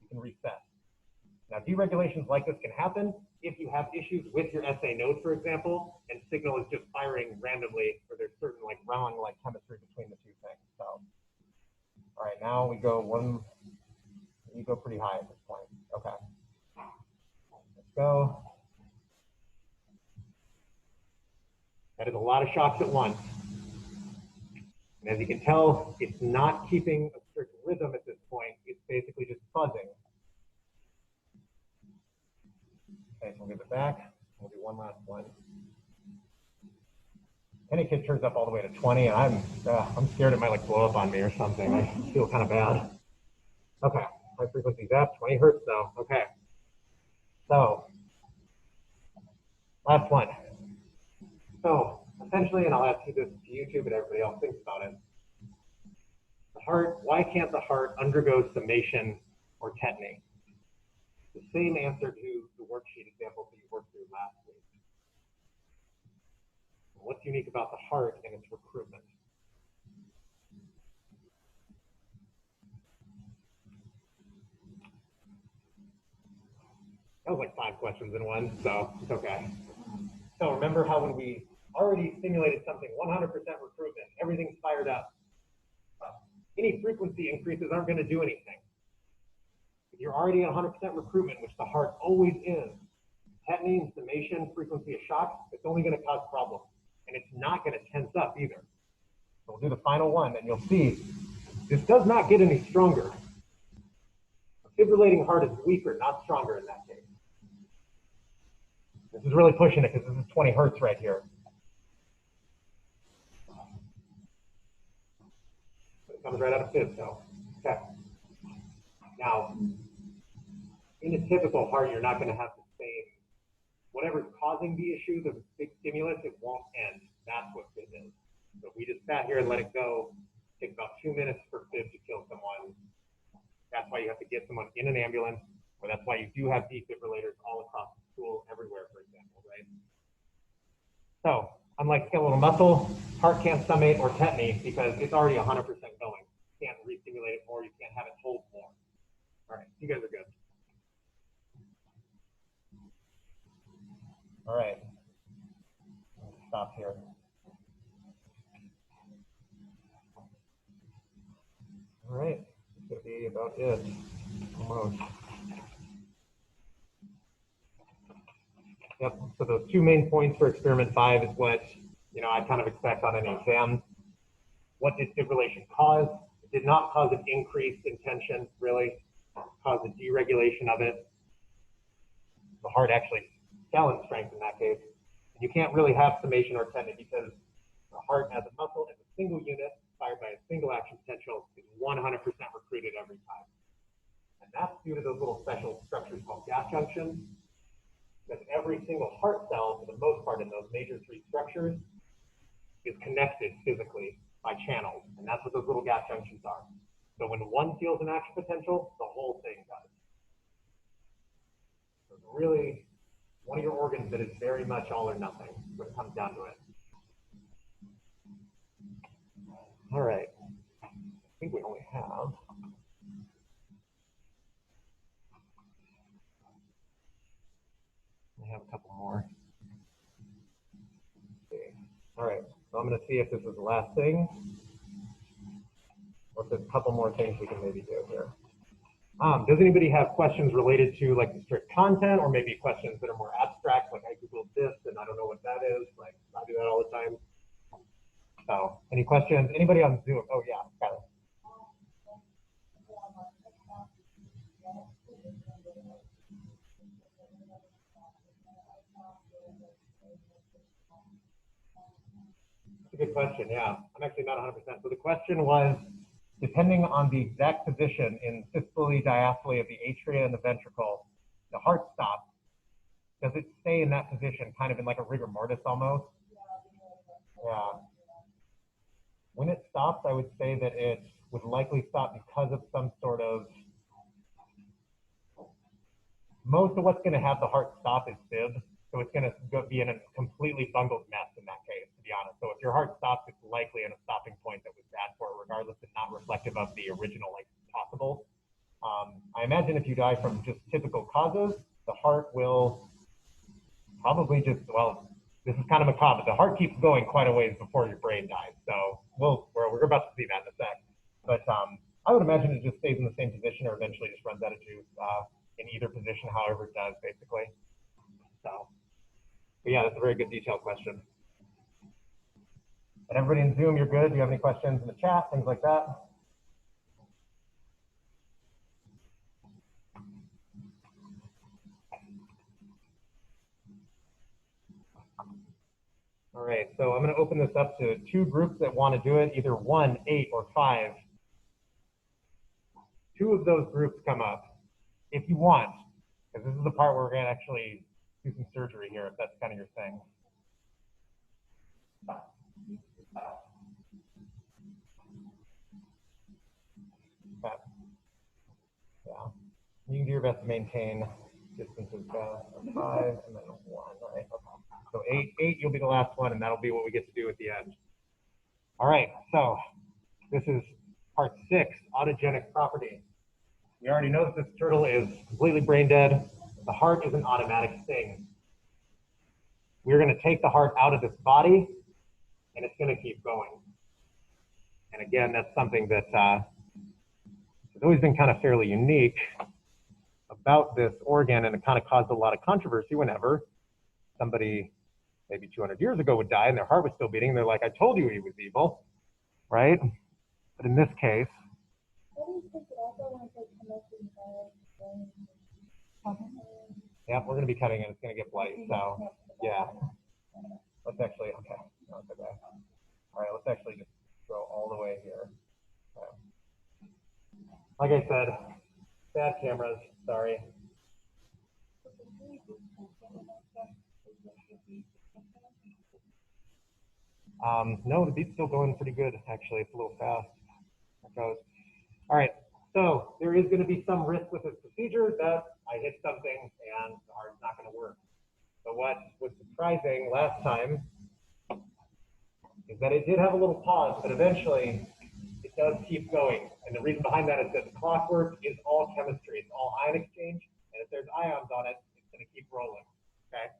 you can reset. Now, deregulations like this can happen if you have issues with your SA node, for example, and signal is just firing randomly, or there's certain like wrong like chemistry between the two things. So, all right, now we go you go pretty high at this point. Okay, let's go. That is a lot of shocks at once. And as you can tell, it's not keeping a strict rhythm at this point. It's basically just buzzing. Okay, so we'll give it back. We'll do one last one. Any kid turns up all the way to 20, and I'm scared it might like blow up on me or something. I feel kind of bad. Okay, high frequency F, 20 hertz though. Okay, so last one. So essentially, and I'll ask you this to YouTube, but everybody else thinks about it. The heart, why can't the heart undergo summation or tetany? The same answer to the worksheet examples that you worked through last week. What's unique about the heart and its recruitment? That was like 5 questions in one, so it's okay. So remember how when we already stimulated something 100% recruitment, everything's fired up. Any frequency increases aren't going to do anything. If you're already at 100% recruitment, which the heart always is, tetany, summation, frequency of shock, it's only going to cause problems. And it's not going to tense up either. So we'll do the final one, and you'll see this does not get any stronger. A fibrillating heart is weaker, not stronger in that case. This is really pushing it because this is 20 hertz right here. It comes right out of fib, so okay. Now, in a typical heart, you're not going to have the same, whatever's causing the issue, the big stimulus, it won't end. That's what fib is. So if we just sat here and let it go, it takes about 2 minutes for fib to kill someone. That's why you have to get someone in an ambulance, or that's why you do have defibrillators all across the school, everywhere, for example, right? So, unlike skeletal muscle, heart can't summate or tetany because it's already 100% going. You can't re-stimulate it more, you can't have it hold more. All right, you guys are good. All right, let's stop here. All right, that's gonna be about it, almost. Yep, so those 2 main points for experiment 5 is what, I kind of expect on any exam. What did fibrillation cause? It did not cause an increase in tension, really. It caused a deregulation of it. The heart actually fell in strength in that case. And you can't really have summation or tetany because the heart as a muscle, as a single unit, fired by a single action potential, is 100% recruited every time. And that's due to those little special structures called gas junctions. Because every single heart cell, for the most part in those major 3 structures, is connected physically by channels. And that's what those little gas junctions are. So when one feels an action potential, the whole thing does. So it's really one of your organs that is very much all or nothing when it comes down to it. All right. I think we only have a couple more. going to see if this is the last thing, or if there's a couple more things we can maybe do here. Does anybody have questions related to like the strict content, or maybe questions that are more abstract, like I Googled this and I don't know what that is? Like I do that all the time. So any questions? Anybody on Zoom? Oh yeah, Kylie. That's a good question. Yeah, I'm actually not 100%. So the question was, depending on the exact position in systole, diastole of the atria and the ventricle, the heart stops. Does it stay in that position, kind of in like a rigor mortis almost? Yeah. When it stops, I would say that it would likely stop because of some sort of, most of what's going to have the heart stop is fib. So it's going to be in a completely bungled mess in that case, to be honest. So if your heart stops, it's likely in a stopping point that was bad for it, regardless and not reflective of the original like possible. I imagine if you die from just typical causes, the heart will probably just, well, this is kind of macabre, but the heart keeps going quite a ways before your brain dies. So we're about to see that in a sec. But I would imagine it just stays in the same position or eventually just runs out of juice in either position, however it does, basically. So, but yeah, that's a very good detailed question. And everybody in Zoom, you're good? Do you have any questions in the chat, things like that? All right, so I'm going to open this up to 2 groups that want to do it, either 1, 8, or 5. 2 of those groups come up if you want, because this is the part where we're going to actually do some surgery here, if that's kind of your thing. Okay. Yeah, you can do your best to maintain distances of 5 and then 1, right? Okay. So 8, you'll be the last one, and that'll be what we get to do at the end. All right, so this is part 6, autogenic property. We already know that this turtle is completely brain dead. The heart is an automatic thing. We're going to take the heart out of this body, and it's going to keep going. And again, that's something that has always been kind of fairly unique about this organ, and it kind of caused a lot of controversy whenever somebody maybe 200 years ago would die and their heart was still beating. They're like, I told you he was evil, right? But in this case, yeah, we're going to be cutting it. It's going to get bloody. So, yeah. Let's actually, okay. No, it's okay. All right, let's actually just go all the way here. Okay. Like I said, bad cameras, sorry. No, the beat's still going pretty good, actually. It's a little fast. It goes. All right, so there is going to be some risk with this procedure that I hit something and the heart's not going to work. But what was surprising last time is that it did have a little pause, but eventually it does keep going. And the reason behind that is that the clockwork is all chemistry. It's all ion exchange. And if there's ions on it, it's going to keep rolling, okay?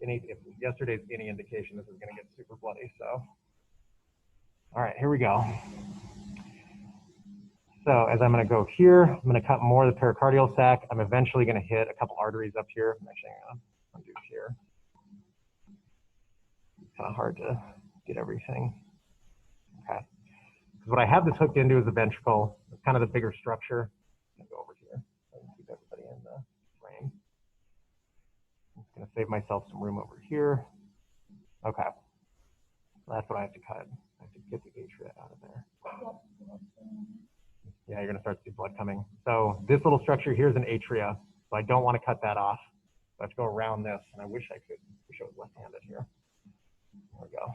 If yesterday's any indication, this is going to get super bloody, so. All right, here we go. So as I'm going to go here, I'm going to cut more of the pericardial sac. I'm eventually going to hit a couple arteries up here. I'm actually going to undo here. It's kind of hard to get everything. Okay. Because what I have this hooked into is the ventricle. It's kind of the bigger structure. I'm going to go over here and keep everybody in the frame. I'm just going to save myself some room over here. Okay. That's what I have to cut. I have to get the atria out of there. Yeah, you're going to start to see blood coming. So this little structure here is an atria. So I don't want to cut that off. So I have to go around this. And I wish I could. Wish I was left-handed here. There we go.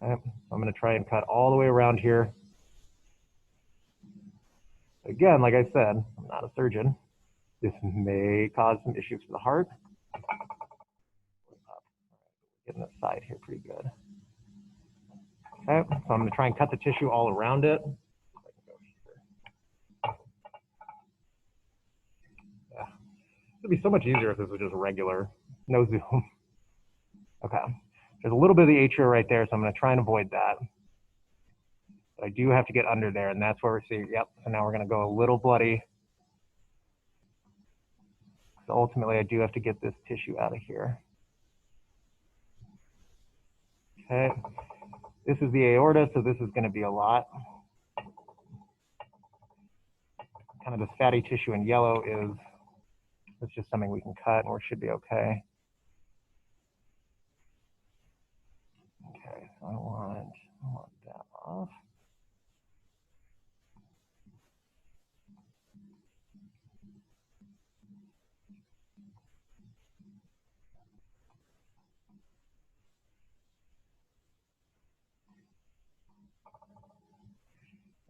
Right, so I'm going to try and cut all the way around here. Again, like I said, I'm not a surgeon. This may cause some issues for the heart. Getting the side here pretty good. Okay, so I'm going to try and cut the tissue all around it. Yeah, it would be so much easier if this was just regular No zoom. Okay. There's a little bit of the atria right there, so I'm going to try and avoid that. But I do have to get under there, and that's where we're seeing, yep. So now we're going to go a little bloody. So ultimately, I do have to get this tissue out of here. Okay. This is the aorta, so this is going to be a lot. Kind of this fatty tissue in yellow is, it's just something we can cut and we should be okay. Okay, so I want that off.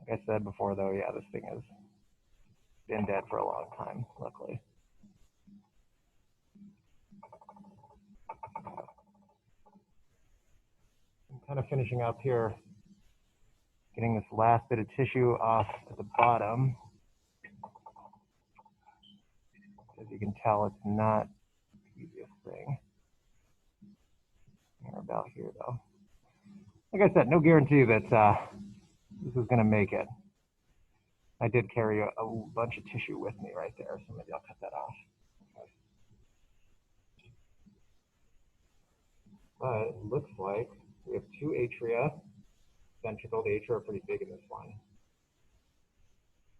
Like I said before, though, yeah, this thing has been dead for a long time, luckily. I'm kind of finishing up here, getting this last bit of tissue off at the bottom. As you can tell, it's not the easiest thing. We're about here, though. Like I said, no guarantee that this is going to make it. I did carry a bunch of tissue with me right there, so maybe I'll cut that off. Okay. But it looks like we have two atria, ventricle. The atria are pretty big in this one.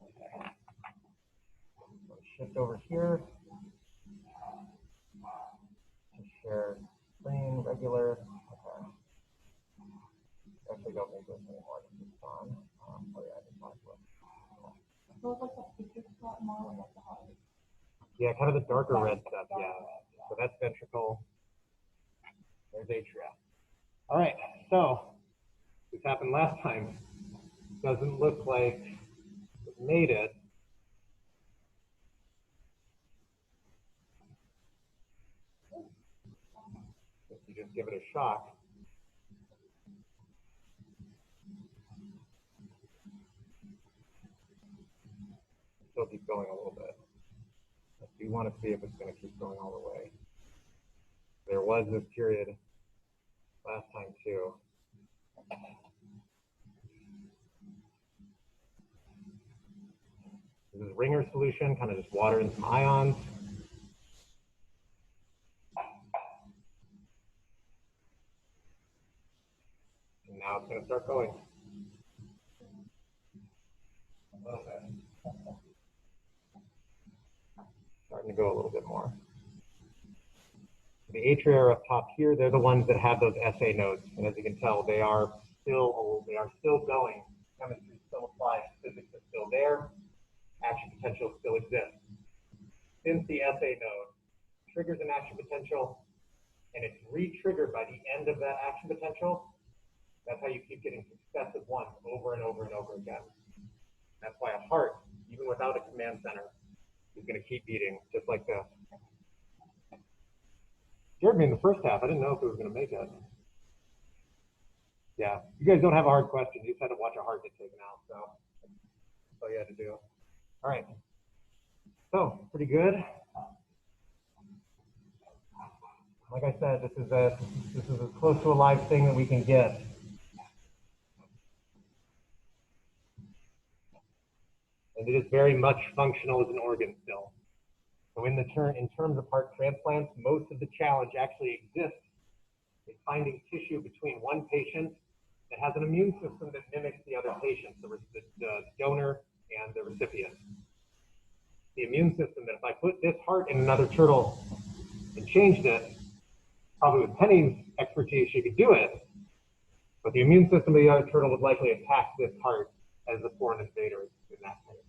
Okay. So shift over here. Share screen, regular. Okay. Actually, don't need this anymore. This is fine. Oh yeah, I just want to look. So it's like the picture spot more like the heart. Yeah, kind of the darker red stuff. Yeah. So that's ventricle. There's atria. All right. So this happened last time. Doesn't look like it made it. If you just give it a shock. Still keep going a little bit. I do want to see if it's going to keep going all the way. There was this period last time too. This is Ringer solution, kind of just water and some ions. And now it's going to start going. Okay. Starting to go a little bit more. The atria are up top here. They're the ones that have those SA nodes, and as you can tell, they are still going. Chemistry still applies. Physics is still there. Action potential still exists. Since the SA node triggers an action potential, and it's re-triggered by the end of that action potential, that's how you keep getting successive ones over and over and over again. That's why a heart, even without a command center, is going to keep beating just like this. Scared me in the first half. I didn't know if it was going to make it. Yeah, you guys don't have a hard question. You just had to watch a heart get taken out. So that's all you had to do. All right. So pretty good. Like I said, this is as close to a live thing that we can get. And it is very much functional as an organ still. So in terms of heart transplants, most of the challenge actually exists in finding tissue between one patient that has an immune system that mimics the other patient, the donor and the recipient. The immune system that if I put this heart in another turtle and changed it, probably with Penny's expertise, she could do it, but the immune system of the other turtle would likely attack this heart as a foreign invader in that case.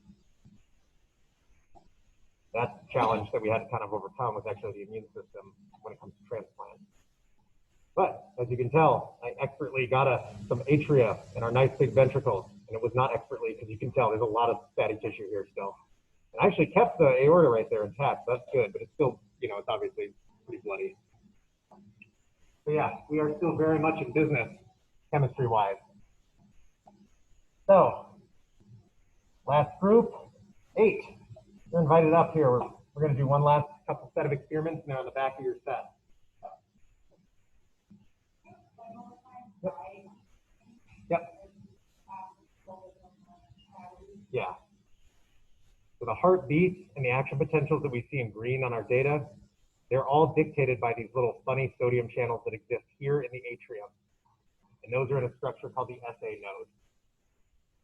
That's the challenge that we had to kind of overcome, was actually the immune system when it comes to transplant. But as you can tell, I expertly got some atria in our nice big ventricles, and it was not expertly, because you can tell there's a lot of fatty tissue here still. And I actually kept the aorta right there intact, so that's good, but it's still, you know, it's obviously pretty bloody. So yeah, we are still very much in business, chemistry-wise. So, last group, 8. You're invited up here. We're going to do one last couple set of experiments, and they're on the back of your set. So the heartbeats and the action potentials that we see in green on our data, they're all dictated by these little funny sodium channels that exist here in the atrium. And those are in a structure called the SA node.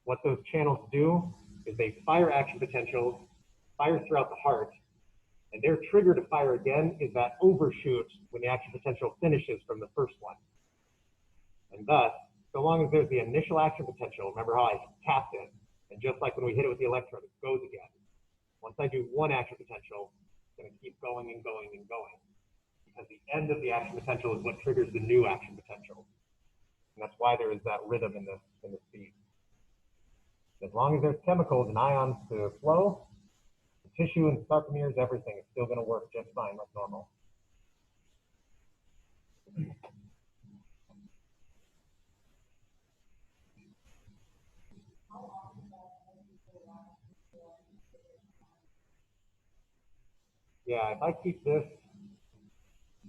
What those channels do is they fire action potentials, fire throughout the heart, and their trigger to fire again is that overshoot when the action potential finishes from the first one. And thus, so long as there's the initial action potential, remember how I tapped it, and just like when we hit it with the electrode, it goes again. Once I do one action potential, it's going to keep going and going and going, because the end of the action potential is what triggers the new action potential. And that's why there is that rhythm in this beat. As long as there's chemicals and ions to flow, the tissue and sarcomeres, everything is still going to work just fine like normal. Yeah, if I keep this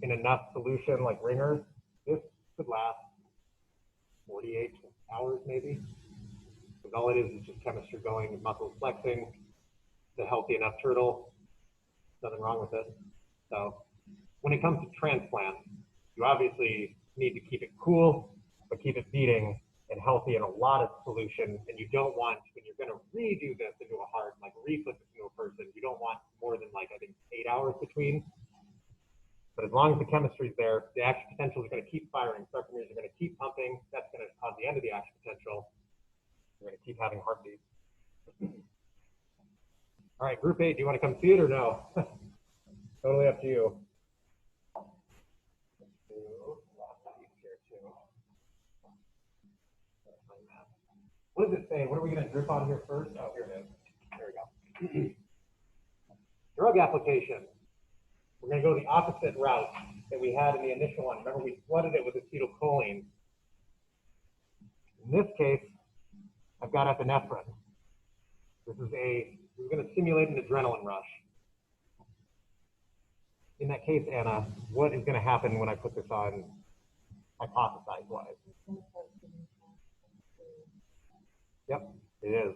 in enough solution like ringers, this could last 48 hours maybe. Because all it is just chemistry going, muscles flexing, it's a healthy enough turtle, nothing wrong with it. So when it comes to transplant, you obviously need to keep it cool, but keep it beating and healthy in a lot of solution. And you don't want, when you're going to redo this into a heart, like reflip this into a person, you don't want more than like, I think 8 hours between. But as long as the chemistry is there, the action potential is going to keep firing. Sarcomeres are going to keep pumping. That's going to cause the end of the action potential. You're going to keep having heartbeats. All right, group 8, do you want to come see it or no? Totally up to you. What does it say? What are we going to drip on here first? Oh, here it is. There we go. Drug application. We're going to go the opposite route that we had in the initial one. Remember, we flooded it with acetylcholine. In this case, I've got epinephrine. This is going to simulate an adrenaline rush. In that case, Anna, what is going to happen when I put this on hypothesize-wise? Yep, it is.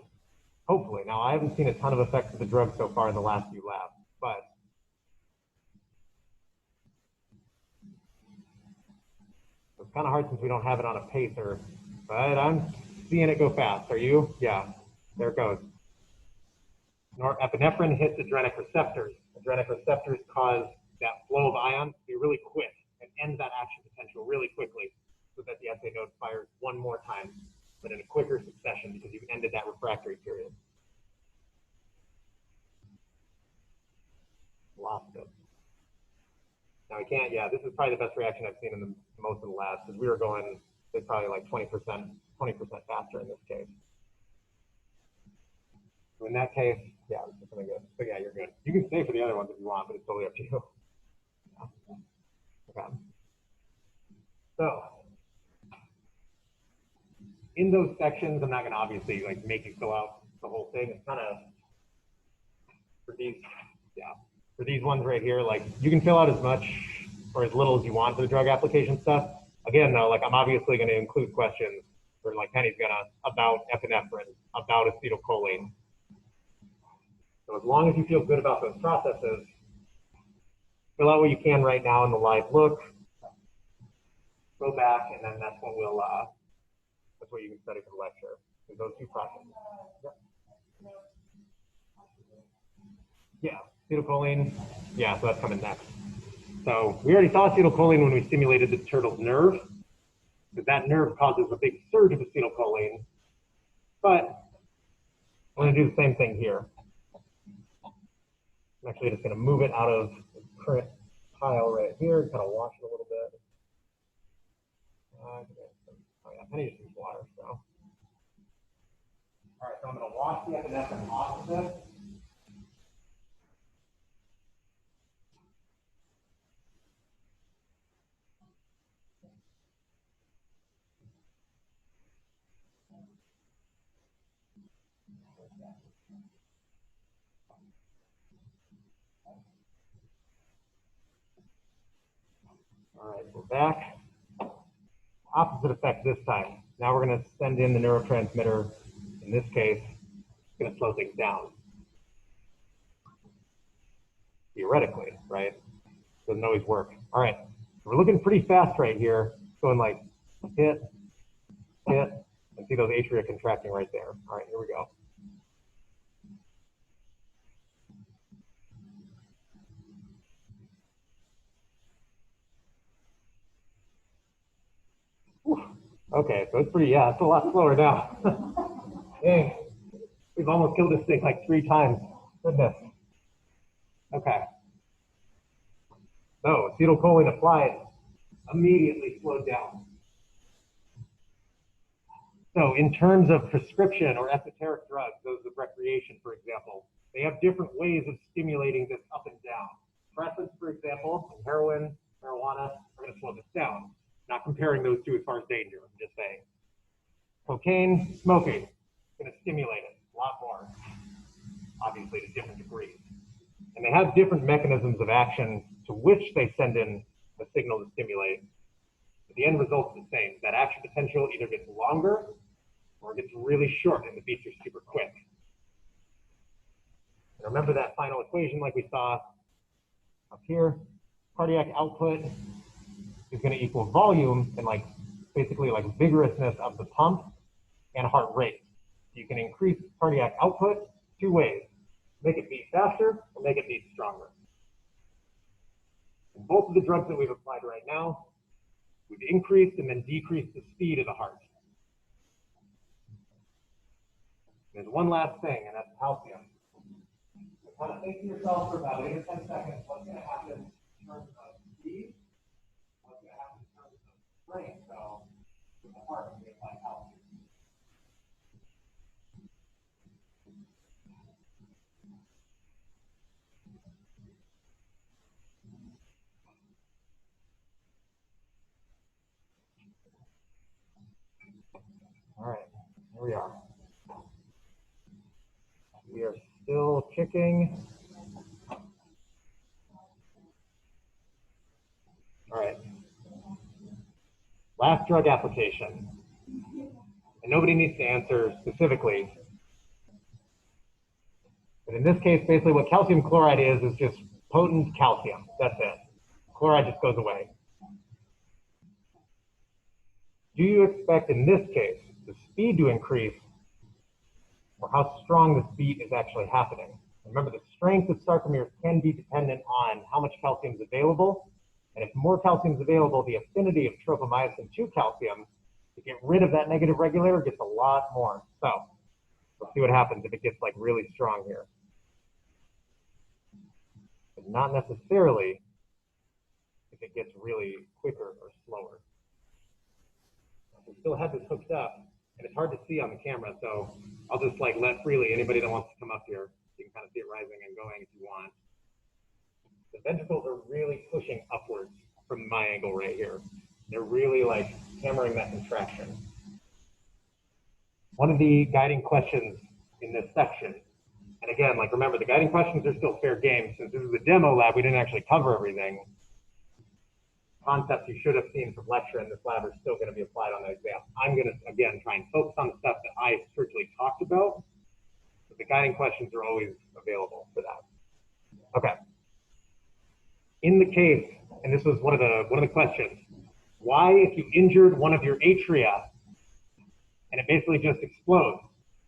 Hopefully. Now, I haven't seen a ton of effects of the drug so far in the last few labs, but it's kind of hard since we don't have it on a pacer, but I'm seeing it go fast. Are you? Yeah, there it goes. Norepinephrine hits adrenic receptors. Adrenic receptors cause that flow of ions to be really quick and ends that action potential really quickly so that the SA node fires one more time, but in a quicker succession because you've ended that refractory period. Lost it. Now we can't, yeah, this is probably the best reaction I've seen in most of the labs because we were going, it's probably like 20% faster in this case. So in that case, yeah, this is something good. So yeah, you're good. You can stay for the other ones if you want, but it's totally up to you. Yeah. Okay. So in those sections, I'm not going to obviously like make you fill out the whole thing. It's kind of for these, yeah, for these ones right here, like you can fill out as much or as little as you want for the drug application stuff. Again, though, like I'm obviously going to include questions for like Penny's gonna about epinephrine, about acetylcholine. So as long as you feel good about those processes, fill out what you can right now in the live look. Go back, and then that's when we'll that's what you can study for the lecture. Is those two processes. Yep. Yeah, acetylcholine. Yeah, so that's coming next. So we already saw acetylcholine when we stimulated the turtle's nerve, because that nerve causes a big surge of acetylcholine. But we're going to do the same thing here. I'm actually just going to move it out of the current pile right here, kind of wash it a little bit. Oh yeah, I need some water, so. All right, so I'm going to wash the epinephrine off of this. All right, we're back. Opposite effect this time. Now we're going to send in the neurotransmitter. In this case, it's going to slow things down. theoretically, right? Doesn't always work. All right, so we're looking pretty fast right here, going like hit, hit, and see those atria contracting right there. All right, here we go. Whew. Okay, so it's pretty, yeah, it's a lot slower now. Dang, we've almost killed this thing like 3 times. Goodness. Okay. So acetylcholine applied immediately slowed down. So in terms of prescription or esoteric drugs, those of recreation, for example, they have different ways of stimulating this up and down. Depressants, for example, and heroin, marijuana are going to slow this down. Not comparing those two as far as danger, I'm just saying. Cocaine, smoking, is going to stimulate it a lot more, obviously to different degrees. And they have different mechanisms of action to which they send in the signal to stimulate. But the end result is the same. That action potential either gets longer or it gets really short and the beats are super quick. And remember that final equation like we saw up here? Cardiac output is going to equal volume and like basically like vigorousness of the pump and heart rate. You can increase cardiac output 2 ways. Make it beat faster or make it beat stronger. And both of the drugs that we've applied right now, we've increased and then decreased the speed of the heart. There's one last thing, and that's calcium. So kind of think to yourself for about 8 or 10 seconds, what's going to happen in terms of speed, what's going to happen in terms of strength, so with the heart when we apply calcium. All right, here we are. We are still kicking. All right. Last drug application. And nobody needs to answer specifically. But in this case, basically what calcium chloride is just potent calcium. That's it. Chloride just goes away. Do you expect in this case the speed to increase or how strong this beat is actually happening? Remember, the strength of sarcomeres can be dependent on how much calcium is available. And if more calcium is available, the affinity of tropomyosin to calcium to get rid of that negative regulator gets a lot more. So let's see what happens if it gets like really strong here. But not necessarily if it gets really quicker or slower. We still have this hooked up, and it's hard to see on the camera, so I'll just like let freely anybody that wants to come up here. You can kind of see it rising and going if you want. The ventricles are really pushing upwards from my angle right here. They're really like hammering that contraction. One of the guiding questions in this section, and again, like remember, the guiding questions are still fair game. Since this is a demo lab, we didn't actually cover everything. Concepts you should have seen from lecture in this lab are still going to be applied on the exam. I'm going to, again, try and focus on the stuff that I strictly talked about, but the guiding questions are always available for that. Okay. In the case, and this was one of the questions, why, if you injured one of your atria and it basically just explodes,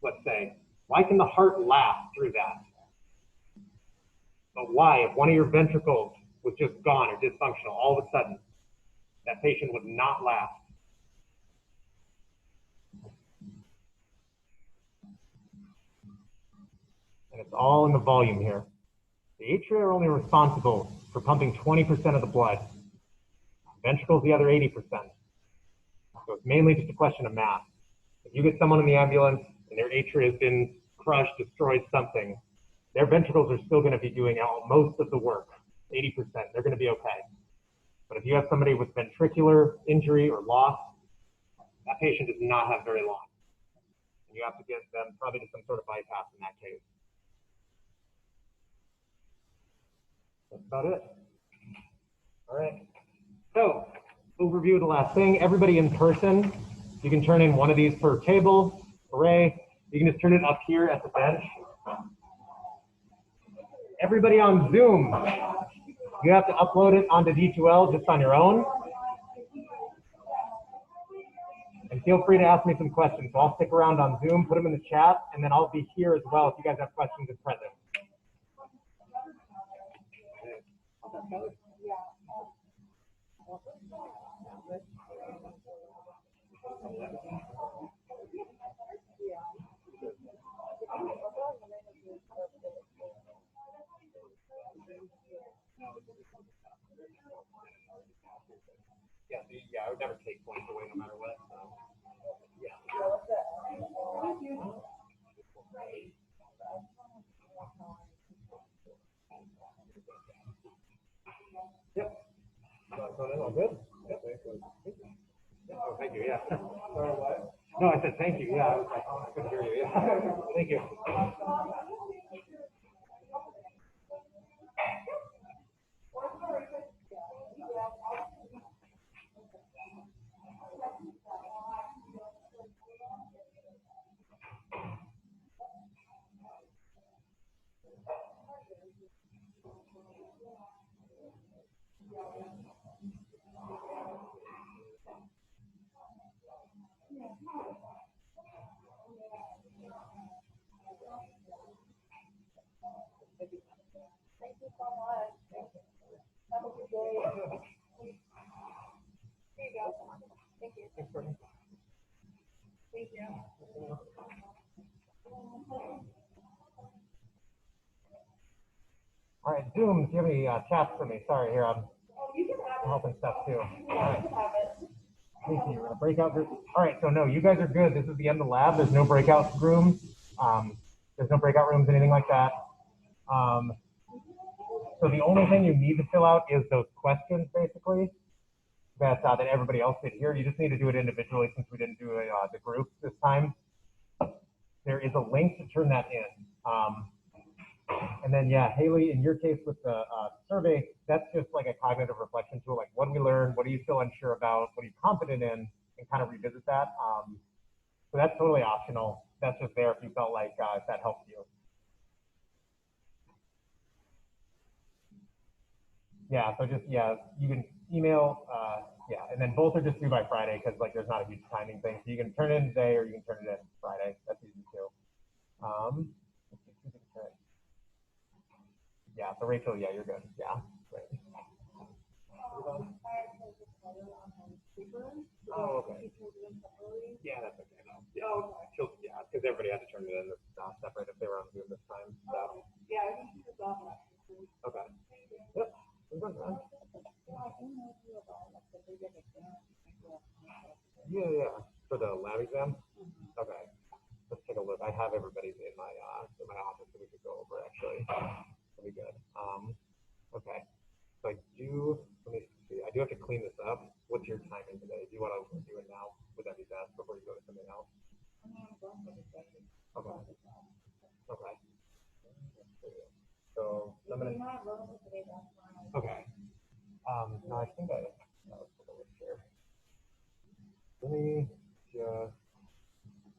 let's say, why can the heart laugh through that? But why, if one of your ventricles was just gone or dysfunctional, all of a sudden, that patient would not laugh? And it's all in the volume here. The atria are only responsible for pumping 20% of the blood. Ventricles, the other 80%. So it's mainly just a question of math. If you get someone in the ambulance and their atria has been crushed, destroyed, something, their ventricles are still going to be doing most of the work, 80%. They're going to be okay. But if you have somebody with ventricular injury or loss, that patient does not have very long. And you have to get them probably to some sort of bypass in that case. That's about it. All right. So, overview of the last thing. Everybody in person, you can turn in one of these per table, array. You can just turn it up here at the bench. Everybody on Zoom, you have to upload it onto D2L just on your own. And feel free to ask me some questions. So I'll stick around on Zoom, put them in the chat, and then I'll be here as well if you guys have questions at present. Yeah, I would never take points away no matter what. So. Yeah. Yep. All good? Yep. Oh, thank you. Yeah. No, I said thank you. Yeah, I was like, oh, I couldn't hear you. Yeah. Thank you. Thank you so much. Have a good day. Here you go. Thank you. Thank you. All right, Zoom, do you have any chats for me? Sorry, here, I'm helping stuff too. All right. Thank you. Breakout group. All right, so no, you guys are good. This is the end of the lab. There's no breakout rooms. There's no breakout rooms, anything like that. So the only thing you need to fill out is those questions, basically, that everybody else did here. You just need to do it individually since we didn't do the groups this time. There is a link to turn that in. And then, yeah, Haley, in your case with the survey, that's just like a cognitive reflection tool. Like, what do we learn? What do you feel unsure about? What are you confident in? And kind of revisit that. So that's totally optional. That's just there if you felt like if that helps you. Yeah, so just, yeah, you can email, yeah, and then both are just due by Friday because like there's not a huge timing thing. So you can turn it in today or you can turn it in Friday. That's easy too. Yeah, so Rachel, yeah, you're good. Yeah, great. Oh, okay. Yeah, that's okay. No. Yeah, yeah, because everybody had to turn it in separate if they were on Zoom this time. So. Yeah, I think she was on that. Okay. Yep. Yeah. For the lab exam? Okay. Let's take a look. I have everybody's in my office so we could go over actually. That'll be good. Okay. So let me see. I do have to clean this up. What's your timing today? Do you want to do it now? Would that be best before you go to something else? Okay. Okay. So I'm gonna. Okay. No, I think let's take a look here. Let me just.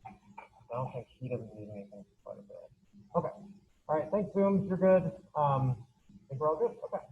I don't think he doesn't need anything quite a bit. Okay. All right. Thanks, Zoom. You're good. I think we're all good. Okay.